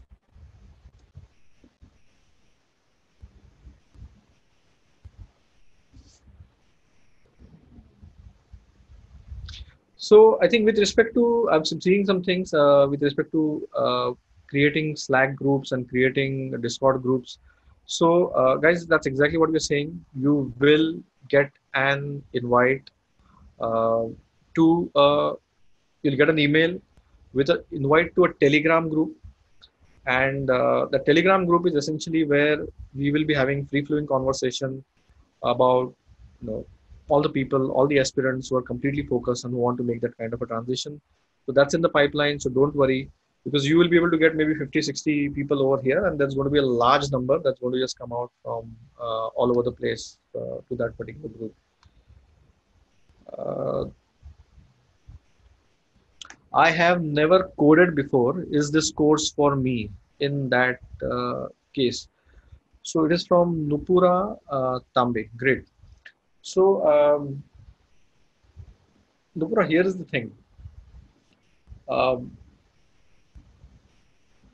So I think with respect to, I'm seeing some things with respect to creating Slack groups and creating Discord groups. So guys, that's exactly what we're saying. You will get an invite uh, to, you'll get an email with an invite to a Telegram group. And the Telegram group is essentially where we will be having free flowing conversation about, all the people, all the aspirants who are completely focused and who want to make that kind of a transition. So that's in the pipeline. So don't worry, because you will be able to get maybe 50, 60 people over here, and there's going to be a large number that's going to just come out from all over the place to that particular group. Uh, I have never coded before. Is this course for me in that case? So it is from Nupura Tambe. Great. So, Nupura, here is the thing. Um,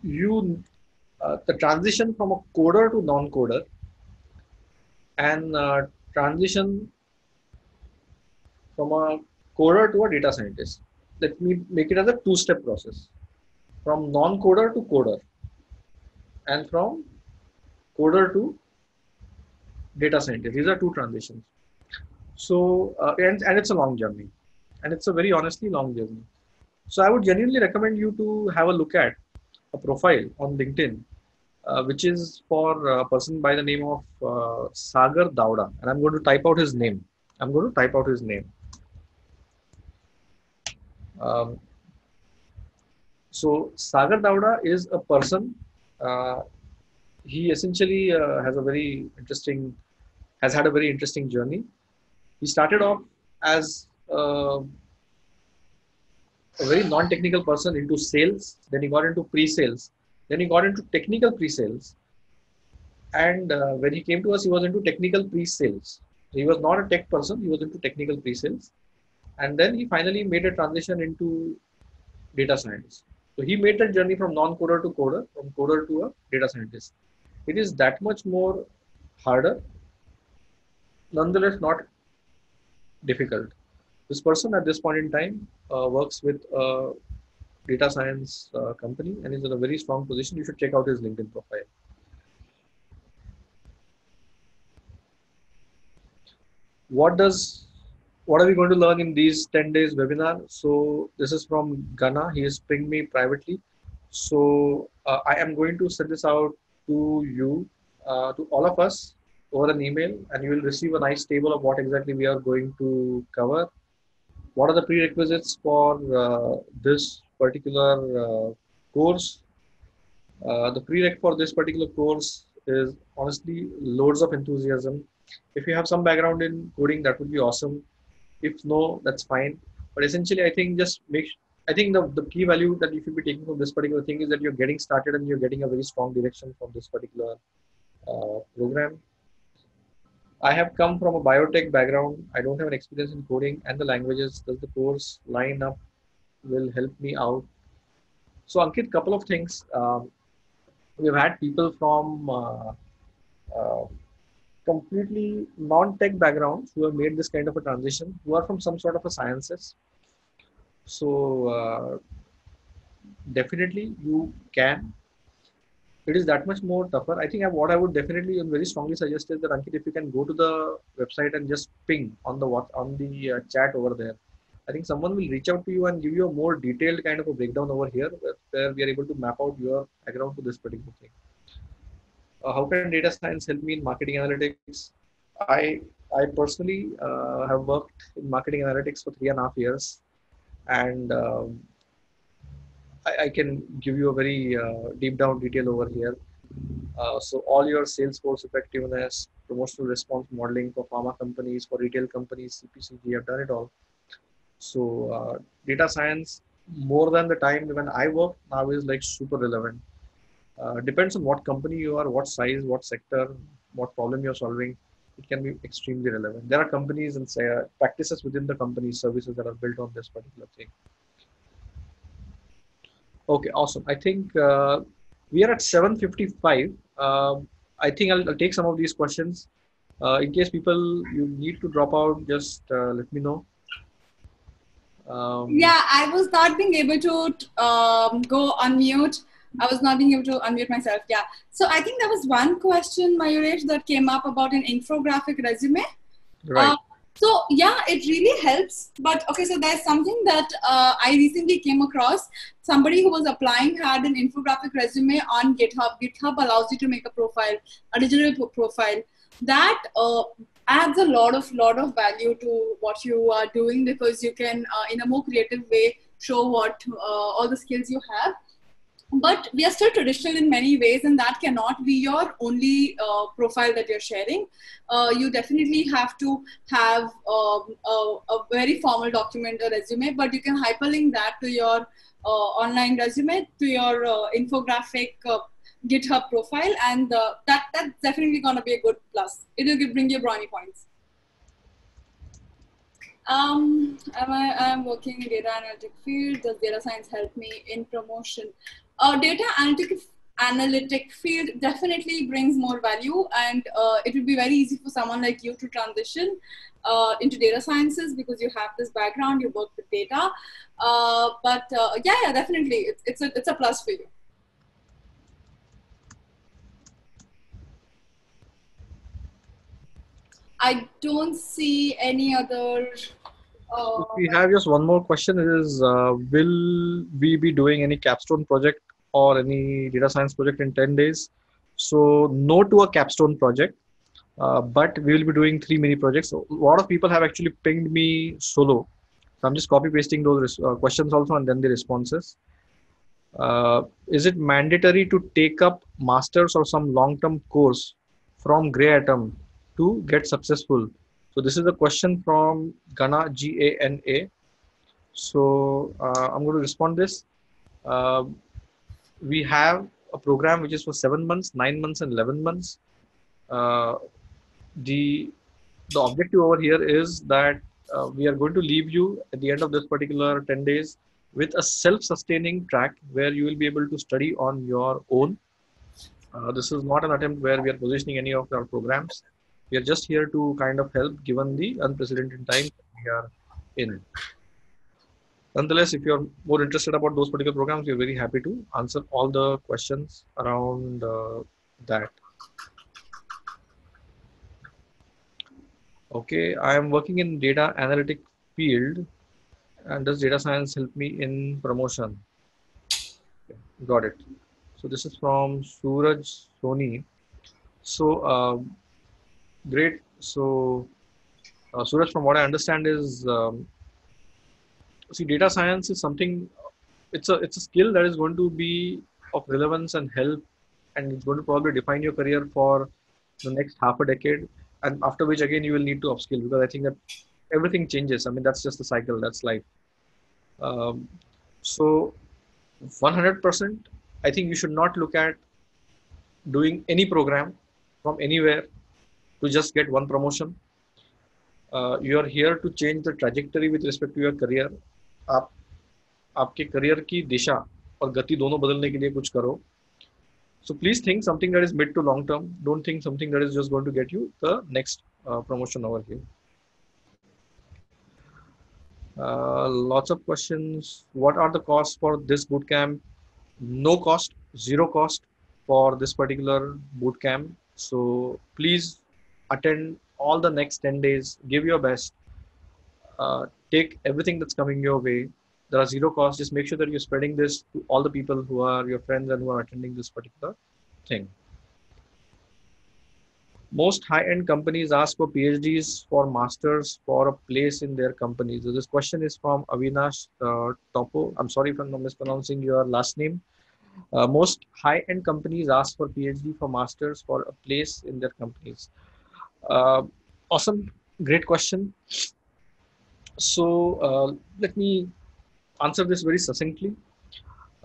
the transition from a coder to non-coder and transition from a coder to a data scientist. Let me make it as a two-step process. From non-coder to coder and from coder to data scientist. These are two transitions. So, and it's a long journey. And it's a very honestly long journey. So I would genuinely recommend you to have a look at a profile on LinkedIn, which is for a person by the name of Sagar Dauda. And I'm going to type out his name. Um, so Sagar Dauda is a person. He essentially has had a very interesting journey. He started off as a very non-technical person into sales. Then he got into pre-sales. Then he got into technical pre-sales. And when he came to us, he was into technical pre-sales. He was not a tech person. He was into technical pre-sales. And then he finally made a transition into data science. So he made that journey from non-coder to coder, from coder to a data scientist. It is that much more harder, nonetheless not difficult. This person at this point in time works with a data science company and is in a very strong position. You should check out his LinkedIn profile. What does what are we going to learn in these 10 days webinar? So this is from Ghana. He has pinged me privately. So I am going to send this out to you, to all of us over an email, and you will receive a nice table of what exactly we are going to cover. What are the prerequisites for this particular course? The prereq for this particular course is honestly loads of enthusiasm. If you have some background in coding, that would be awesome. If no, that's fine. But essentially, I think just I think the key value that you should be taking from this particular thing is that you're getting started and you're getting a very strong direction from this particular program. I have come from a biotech background. I don't have an experience in coding and the languages. Does the course line up will help me out? So Ankit, couple of things. We've had people from uh, completely non-tech backgrounds who have made this kind of a transition, who are from some sort of a sciences. So definitely you can. It is that much more tougher. I think what I would definitely and very strongly suggest is that Ankit, if you can go to the website and just ping on the chat over there, I think someone will reach out to you and give you a more detailed kind of a breakdown over here, where we are able to map out your background to this particular thing. How can data science help me in marketing analytics? I personally have worked in marketing analytics for 3.5 years, and I can give you a very deep down detail over here. So all your Salesforce effectiveness, promotional response modeling for pharma companies, for retail companies, CPCG, I've done it all. So data science, more than the time when I work now, is like super relevant. Depends on what company you are, what size, what sector, what problem you're solving. It can be extremely relevant. There are companies and practices within the company, services that are built on this particular thing. Okay, awesome. I think we are at 7:55. I think I'll take some of these questions. In case people you need to drop out, just let me know. Yeah, I was not being able to go unmute. I was not being able to unmute myself. Yeah. So I think there was one question, Mayuresh, that came up about an infographic resume. Right. So yeah, it really helps. But okay, so there's something that I recently came across. Somebody who was applying had an infographic resume on GitHub. GitHub allows you to make a profile, a digital profile. That adds a lot of value to what you are doing, because you can, in a more creative way, show what all the skills you have. But we are still traditional in many ways, and that cannot be your only profile that you're sharing. You definitely have to have a very formal document, a resume, but you can hyperlink that to your online resume, to your infographic GitHub profile, and that's definitely going to be a good plus. It will bring you brownie points. I'm working in data analytic field. Does data science help me in promotion? Data analytic field definitely brings more value, and it would be very easy for someone like you to transition into data sciences because you have this background, you work with data. Yeah, definitely, it's a plus for you. I don't see any other. We have just one more question. It is, will we be doing any capstone project or any data science project in 10 days? So no to a capstone project, but we will be doing 3 mini projects. So a lot of people have actually pinged me solo. So I'm just copy pasting those questions also and then the responses. Is it mandatory to take up masters or some long-term course from GreyAtom to get successful? So this is a question from Gana, Gana. So I'm going to respond this. Uh, we have a program which is for 7 months, 9 months, and 11 months. Uh, the the objective over here is that we are going to leave you at the end of this particular 10 days with a self-sustaining track where you will be able to study on your own. This is not an attempt where we are positioning any of our programs. We are just here to kind of help given the unprecedented times we are in. Nonetheless, if you're more interested about those particular programs, we're very happy to answer all the questions around that. Okay, I am working in data analytic field, and does data science help me in promotion? Got it. So this is from Suraj Soni. So great. So Suraj, from what I understand is, see, data science is something. It's a skill that is going to be of relevance and help, and it's going to probably define your career for the next half a decade, and after which again you will need to upskill, because I think that everything changes. I mean, that's just a cycle. That's life. Um, so 100%, I think you should not look at doing any program from anywhere to just get one promotion. You are here to change the trajectory with respect to your career. आप आपके career की दिशा और गति दोनों बदलने के लिए कुछ करो. So please think something that is mid to long term. Don't think something that is just going to get you the next promotion over here. Lots of questions. What are the costs for this bootcamp? No cost, zero cost for this particular bootcamp. So please attend all the next 10 days. Give your best. Take everything that's coming your way. There are zero costs. Just make sure that you're spreading this to all the people who are your friends and who are attending this particular thing. Most high-end companies ask for PhDs for masters for a place in their companies. So this question is from Avinash Topo. I'm sorry if I'm mispronouncing your last name. Most high-end companies ask for PhD for masters for a place in their companies. Awesome, great question. So let me answer this very succinctly.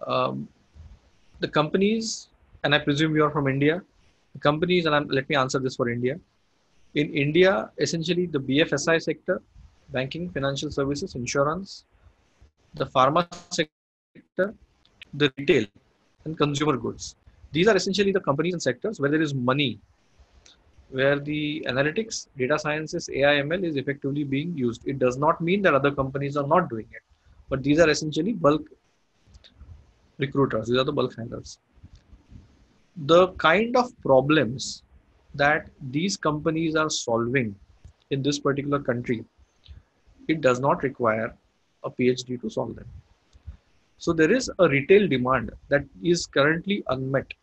The companies, and I presume you are from India, the companies, and let me answer this for India. In India, essentially the BFSI sector, banking, financial services, insurance, the pharma sector, the retail, and consumer goods. These are essentially the companies and sectors where there is money, where the analytics, data sciences, AI, ML is effectively being used. It does not mean that other companies are not doing it, but these are essentially bulk recruiters. These are the bulk hires. The kind of problems that these companies are solving in this particular country, it does not require a PhD to solve them. So there is a retail demand that is currently unmet.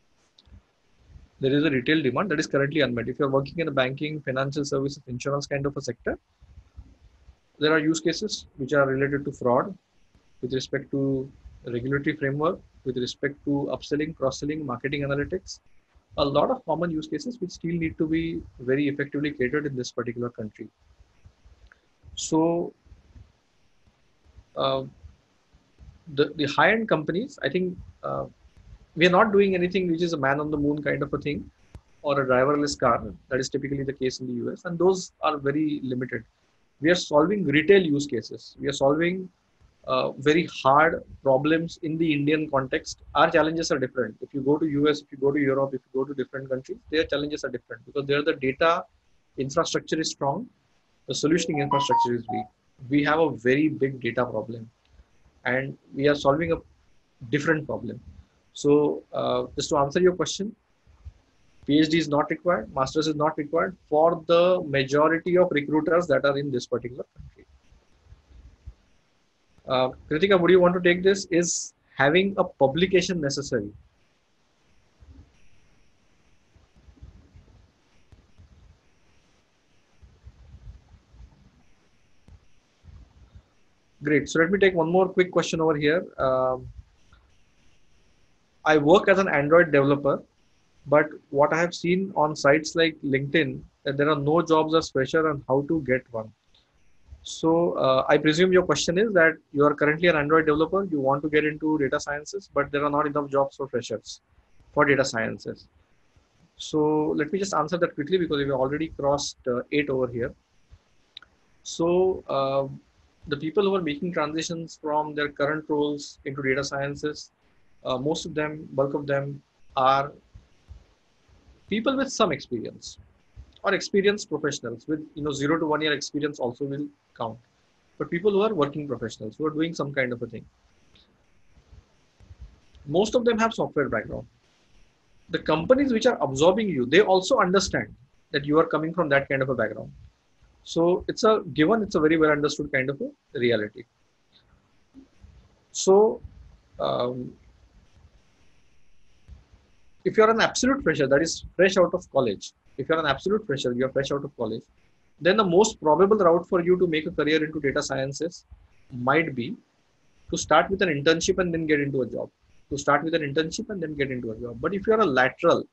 There is a retail demand that is currently unmet. If you're working in a banking, financial services, insurance kind of a sector, there are use cases which are related to fraud with respect to regulatory framework, with respect to upselling, cross-selling, marketing analytics. A lot of common use cases which still need to be very effectively catered in this particular country. So the high-end companies, I think we are not doing anything which is a man on the moon kind of a thing, or a driverless car. That is typically the case in the US, and those are very limited. We are solving retail use cases. We are solving very hard problems in the Indian context. Our challenges are different. If you go to US, if you go to Europe, if you go to different countries, their challenges are different, because there the data infrastructure is strong, the solutioning infrastructure is weak. We have a very big data problem, and we are solving a different problem. So just to answer your question, PhD is not required, master's is not required for the majority of recruiters that are in this particular country. Kritika, would you want to take this? Is having a publication necessary? Great. So let me take one more quick question over here. I work as an Android developer, but what I have seen on sites like LinkedIn, that there are no jobs as fresher and how to get one. So I presume your question is that you are currently an Android developer, you want to get into data sciences, but there are not enough jobs for freshers for data sciences. So let me just answer that quickly, because we have already crossed 8 over here. So the people who are making transitions from their current roles into data sciences, most of them, bulk of them, are people with some experience or experienced professionals with 0 to 1 year experience also will count. But people who are working professionals who are doing some kind of a thing, most of them have software background. The companies which are absorbing you, they also understand that you are coming from that kind of a background. So it's a given, it's a very well understood kind of a reality. So um, if you're an absolute fresher, that is fresh out of college, if you're an absolute fresher, you're fresh out of college, then the most probable route for you to make a career into data sciences might be to start with an internship and then get into a job. To start with an internship and then get into a job. But if you're a lateral,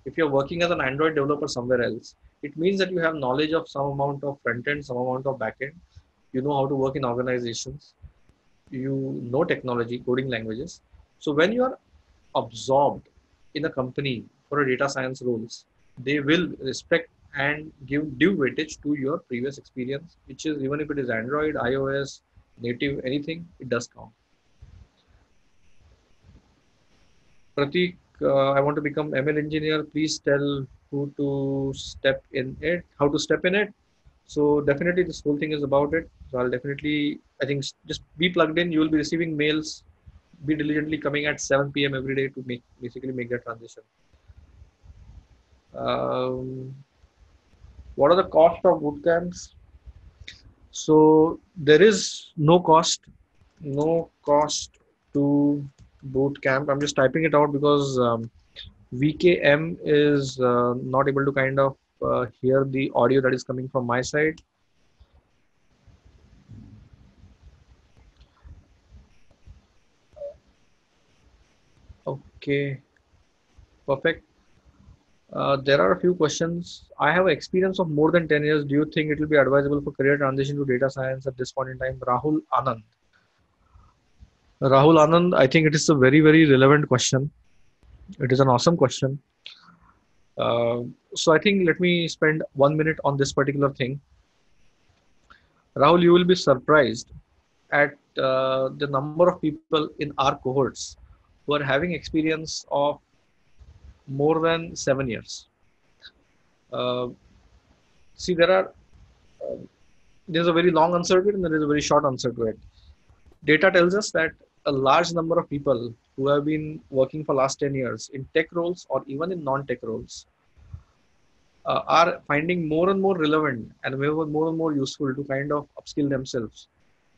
if you're working as an Android developer somewhere else, it means that you have knowledge of some amount of front end, some amount of back end. You know how to work in organizations. You know technology, coding languages. So when you are absorbed in a company for a data science roles, they will respect and give due weightage to your previous experience, which is even if it is Android, iOS, native, anything, it does count. Pratik, I want to become ML engineer. Please tell who to step in it, how to step in it. So definitely this whole thing is about it. So I'll definitely, I think just be plugged in. You will be receiving mails. Be diligently coming at 7 p.m. every day to basically make that transition. Um, what are the cost of boot camps? So there is no cost to boot camp. I'm just typing it out because VKM is not able to kind of hear the audio that is coming from my side. Okay, perfect. There are a few questions. I have experience of more than 10 years. Do you think it will be advisable for career transition to data science at this point in time? Rahul Anand. Rahul Anand, I think it is a very, very relevant question. It is an awesome question. So I think let me spend 1 minute on this particular thing. Rahul, you will be surprised at the number of people in our cohorts who are having experience of more than 7 years. Uh, See, there's a very long answer to it and there is a very short answer to it. Data tells us that a large number of people who have been working for last 10 years in tech roles or even in non-tech roles are finding more and more relevant and more and more useful to kind of upskill themselves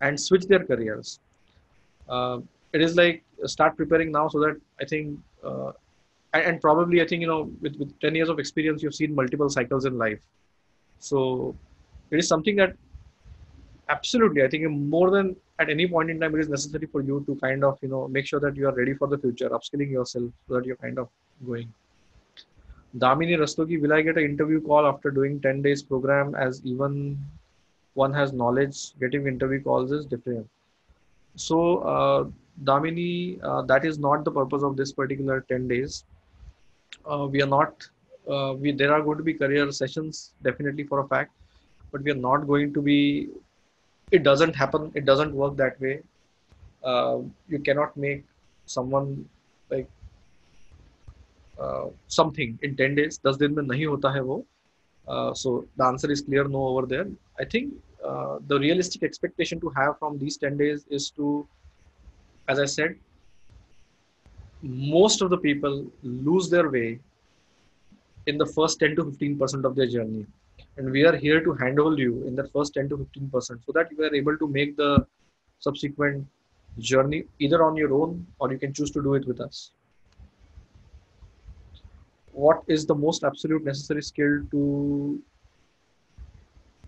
and switch their careers. Uh, it is like start preparing now so that I think, and probably I think, with 10 years of experience, you've seen multiple cycles in life. So it is something that absolutely, I think more than at any point in time, it is necessary for you to kind of, make sure that you are ready for the future, upskilling yourself so that you're kind of going. Damini Rastogi, will I get an interview call after doing 10 days program as even one has knowledge? Getting interview calls is different. So, Damini, that is not the purpose of this particular 10 days. We are not, there are going to be career sessions, definitely for a fact, but we are not going to be, it doesn't happen, it doesn't work that way. You cannot make someone like something in 10 days. 10 दिन में नहीं होता है वो. So the answer is clear, no over there. I think the realistic expectation to have from these 10 days is to, as I said, most of the people lose their way in the first 10 to 15% of their journey. And we are here to handhold you in that first 10 to 15% so that you are able to make the subsequent journey either on your own or you can choose to do it with us. What is the most absolute necessary skill to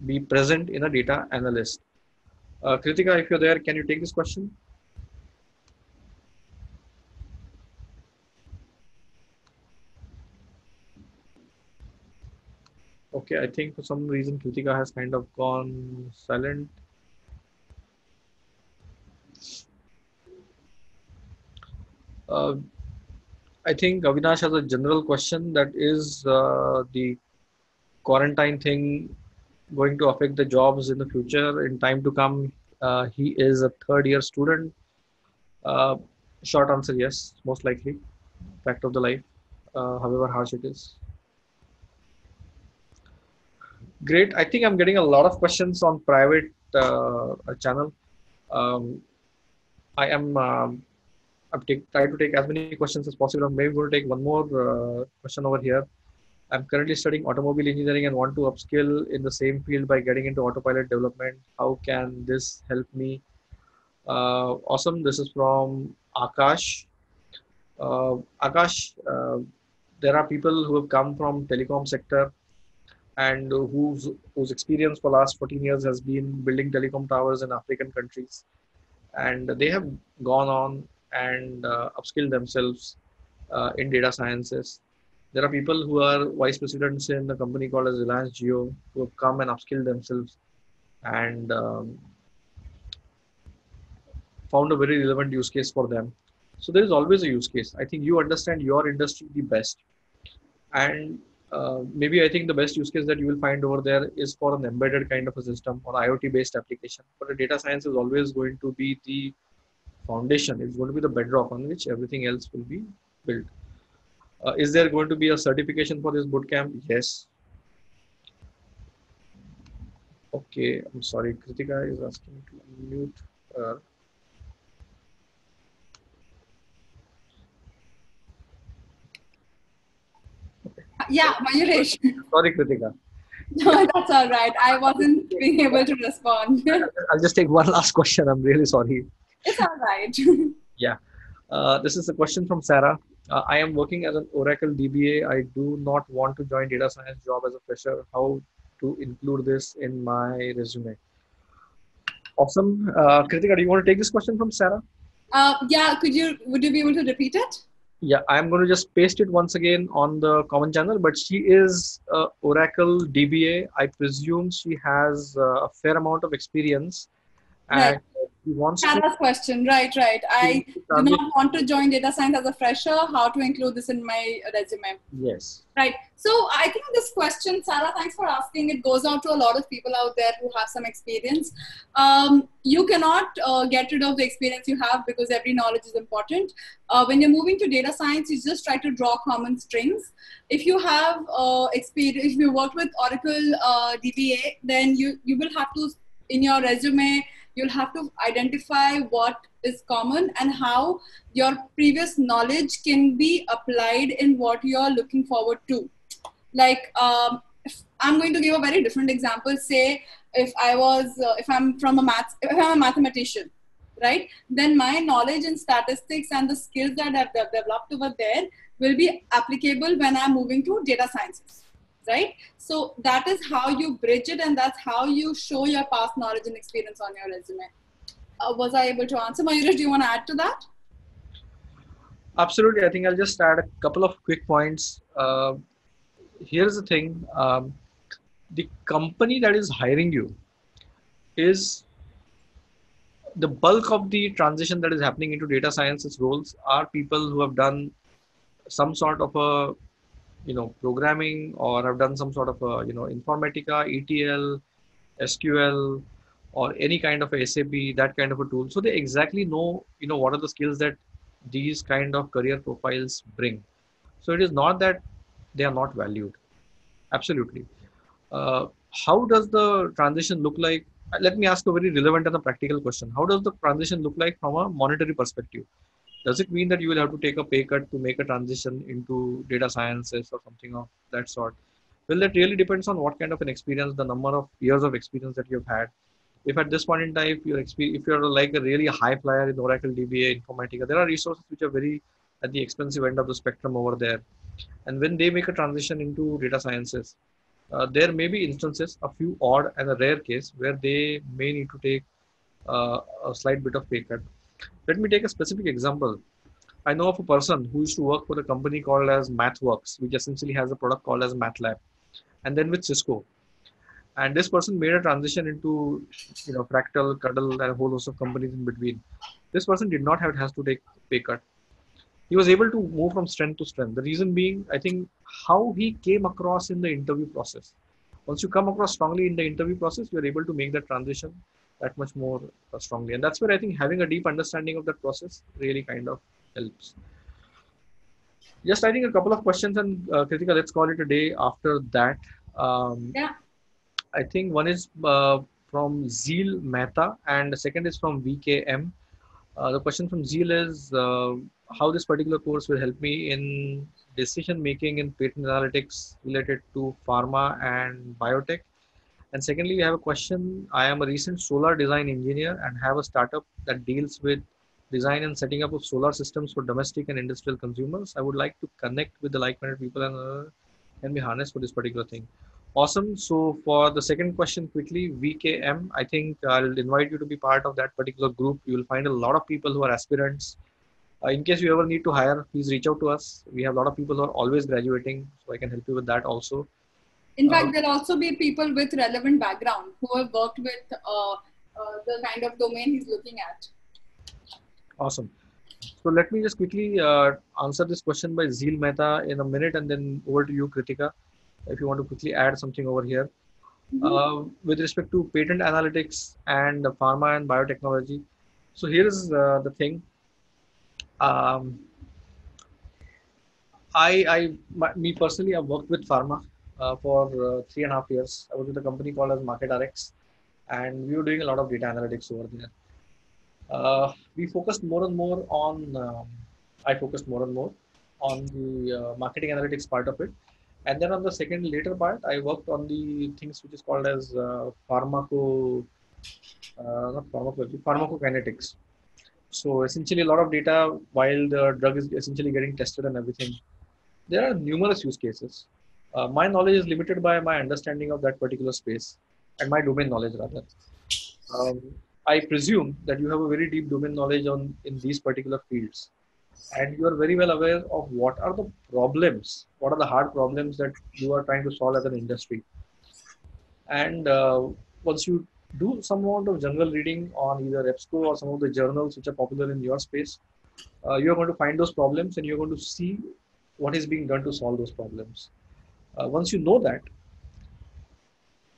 be present in a data analyst? Kritika, if you're there, can you take this question? Okay, I think for some reason Kritika has kind of gone silent. Uh, I think Avinash has a general question, that is the quarantine thing going to affect the jobs in the future in time to come. He is a third year student. Uh, Short answer, yes, most likely. Fact of the life, however harsh it is. Great. I think I'm getting a lot of questions on private channel. Um, I am try to take as many questions as possible. I'm maybe going to take one more question over here. I'm currently studying automobile engineering and want to upskill in the same field by getting into autopilot development. How can this help me? Awesome. This is from Akash. Akash, there are people who have come from telecom sector and whose experience for last 14 years has been building telecom towers in African countries, and they have gone on and upskilled themselves in data sciences. There are people who are vice presidents in a company called as Reliance Jio who have come and upskilled themselves and found a very relevant use case for them. So there is always a use case. I think you understand your industry the best, and maybe I think the best use case that you will find over there is for an embedded kind of a system or IoT based application. But the data science is always going to be the foundation. It's going to be the bedrock on which everything else will be built. Is there going to be a certification for this bootcamp? Yes. Okay. I'm sorry. Kritika is asking to unmute her. Yeah, Mayuresh. Sorry, Kritika. No, that's all right. I wasn't being able to respond. I'll just take one last question. I'm really sorry. It's all right. Yeah. This is a question from Sarah. I am working as an Oracle DBA. I do not want to join data science job as a fresher. How to include this in my resume? Awesome. Kritika, do you want to take this question from Sarah? Yeah, would you be able to repeat it? Yeah, I'm going to just paste it once again on the common channel, but she is Oracle DBA. I presume she has a fair amount of experience Right. and she wants to Sarah's question. Right. I do not want to join data science as a fresher. How to include this in my resume? Yes. Right. So I think this question, Sarah, thanks for asking. It goes out to a lot of people out there who have some experience. You cannot get rid of the experience you have because every knowledge is important. When you're moving to data science, you just try to draw common strings. If you have experience, if you worked with Oracle DBA, then you will have to, in your resume, you'll have to identify what is common and how your previous knowledge can be applied in what you're looking forward to. Like, I'm going to give a very different example. Say, if I'm a mathematician, right? Then my knowledge in statistics and the skills that I've developed over there will be applicable when I'm moving to data sciences. Right? So that is how you bridge it, and that's how you show your past knowledge and experience on your resume. Was I able to answer? Mayuresh, do you want to add to that? Absolutely. I think I'll just add a couple of quick points. Here's the thing. The company that is hiring you is the bulk of the transition that is happening into data sciences roles are people who have done some sort of a programming or have done some sort of a informatica, ETL, SQL, or any kind of a SAP, that kind of a tool. So they exactly know what are the skills that these kind of career profiles bring. So it is not that they are not valued. Absolutely. How does the transition look like? Let me ask a very relevant and a practical question. How does the transition look like from a monetary perspective? Does it mean that you will have to take a pay cut to make a transition into data sciences or something of that sort? Well, that really depends on what kind of an experience, the number of years of experience that you've had. If at this point in time, if you're like a really high flyer in Oracle DBA, Informatica, there are resources which are very at the expensive end of the spectrum over there. And when they make a transition into data sciences, there may be instances, a few odd and a rare case, where they may need to take a slight bit of pay cut. Let me take a specific example. I know of a person who used to work for a company called as MathWorks, which essentially has a product called as MATLAB, and then with Cisco. And this person made a transition into, Fractal, Cuddle, and a whole host of companies in between. This person did not has to take pay cut. He was able to move from strength to strength. The reason being, I think, how he came across in the interview process. Once you come across strongly in the interview process, you are able to make that transition that much more strongly. And that's where I think having a deep understanding of that process really kind of helps. Just I think a couple of questions, and Kritika, let's call it a day after that. Um, Yeah. I think one is from Zeal Mehta, and the second is from VKM. The question from Zeal is how this particular course will help me in decision making in patent analytics related to pharma and biotech. And secondly, we have a question. I am a recent solar design engineer and have a startup that deals with design and setting up of solar systems for domestic and industrial consumers. I would like to connect with the like-minded people and can be harnessed for this particular thing. Awesome. So for the second question, quickly, VKM, I think I'll invite you to be part of that particular group. You will find a lot of people who are aspirants. In case you ever need to hire, please reach out to us. We have a lot of people who are always graduating, so I can help you with that also. In fact, there'll also be people with relevant background who have worked with the kind of domain he's looking at. Awesome. So let me just quickly answer this question by Zeal Mehta in a minute, and then over to you, Kritika, if you want to quickly add something over here. With respect to patent analytics and pharma and biotechnology. So here's the thing. Um, me personally, I've worked with pharma for 3.5 years. I was with a company called as MarketRx, and we were doing a lot of data analytics over there. We focused more and more on, I focused more and more on the marketing analytics part of it. And then on the second later part, I worked on the things which is called as not pharmacology, pharmacokinetics. So essentially a lot of data while the drug is essentially getting tested and everything. There are numerous use cases. My knowledge is limited by my understanding of that particular space and my domain knowledge rather. Um, I presume that you have a very deep domain knowledge on in these particular fields, and you are very well aware of what are the problems, what are the hard problems that you are trying to solve as an industry. And once you do some amount of general reading on either EBSCO or some of the journals which are popular in your space, you're going to find those problems and you're going to see what is being done to solve those problems. Once you know that,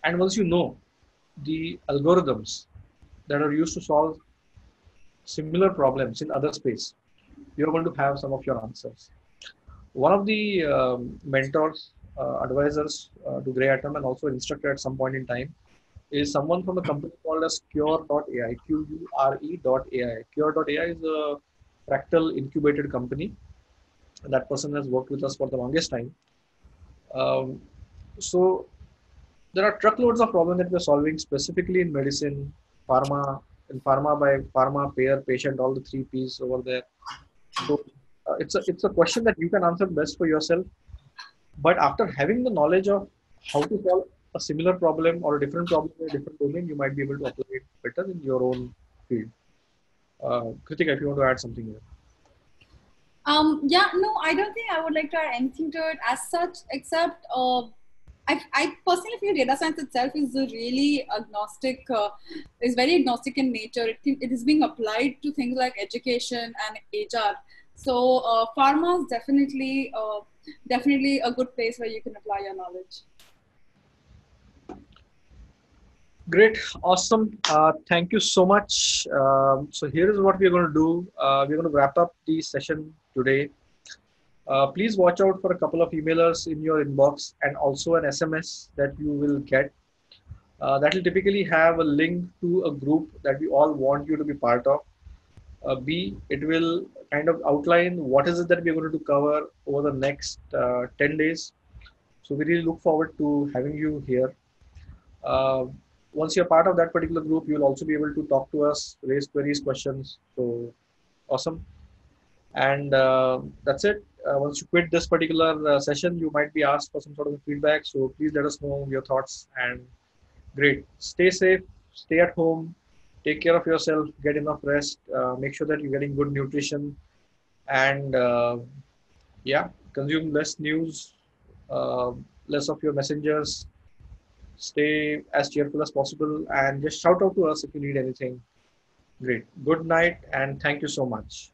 and once you know the algorithms that are used to solve similar problems in other space, you're going to have some of your answers. One of the mentors, advisors to GreyAtom and also instructor at some point in time is someone from a company called as Cure.ai, Qure.ai. Cure.ai is a fractal incubated company. That person has worked with us for the longest time. Um, so there are truckloads of problems that we're solving specifically in medicine, pharma, in pharma by pharma, payer, patient, all the three P's over there. So it's a question that you can answer best for yourself. But after having the knowledge of how to solve a similar problem or a different problem in a different domain, you might be able to apply it better in your own field. Kritika, if you want to add something here. Yeah, no, I don't think I would like to add anything to it as such, except I personally feel data science itself is a really agnostic, is very agnostic in nature. It is being applied to things like education and HR. So pharma is definitely a good place where you can apply your knowledge. Great, awesome. Thank you so much. So here is what we're going to do. We're going to wrap up the session today. Please watch out for a couple of emailers in your inbox and also an SMS that you will get. That will typically have a link to a group that we all want you to be part of. B, it will kind of outline what is it that we're going to cover over the next 10 days. So we really look forward to having you here. Once you're part of that particular group, you'll also be able to talk to us, raise queries, questions. So awesome. And that's it. Once you quit this particular session, you might be asked for some sort of feedback. So please let us know your thoughts. And great. Stay safe, stay at home, take care of yourself, get enough rest, make sure that you're getting good nutrition, and yeah, consume less news, less of your messengers, stay as cheerful as possible, and just shout out to us if you need anything. Great. Good night, and thank you so much.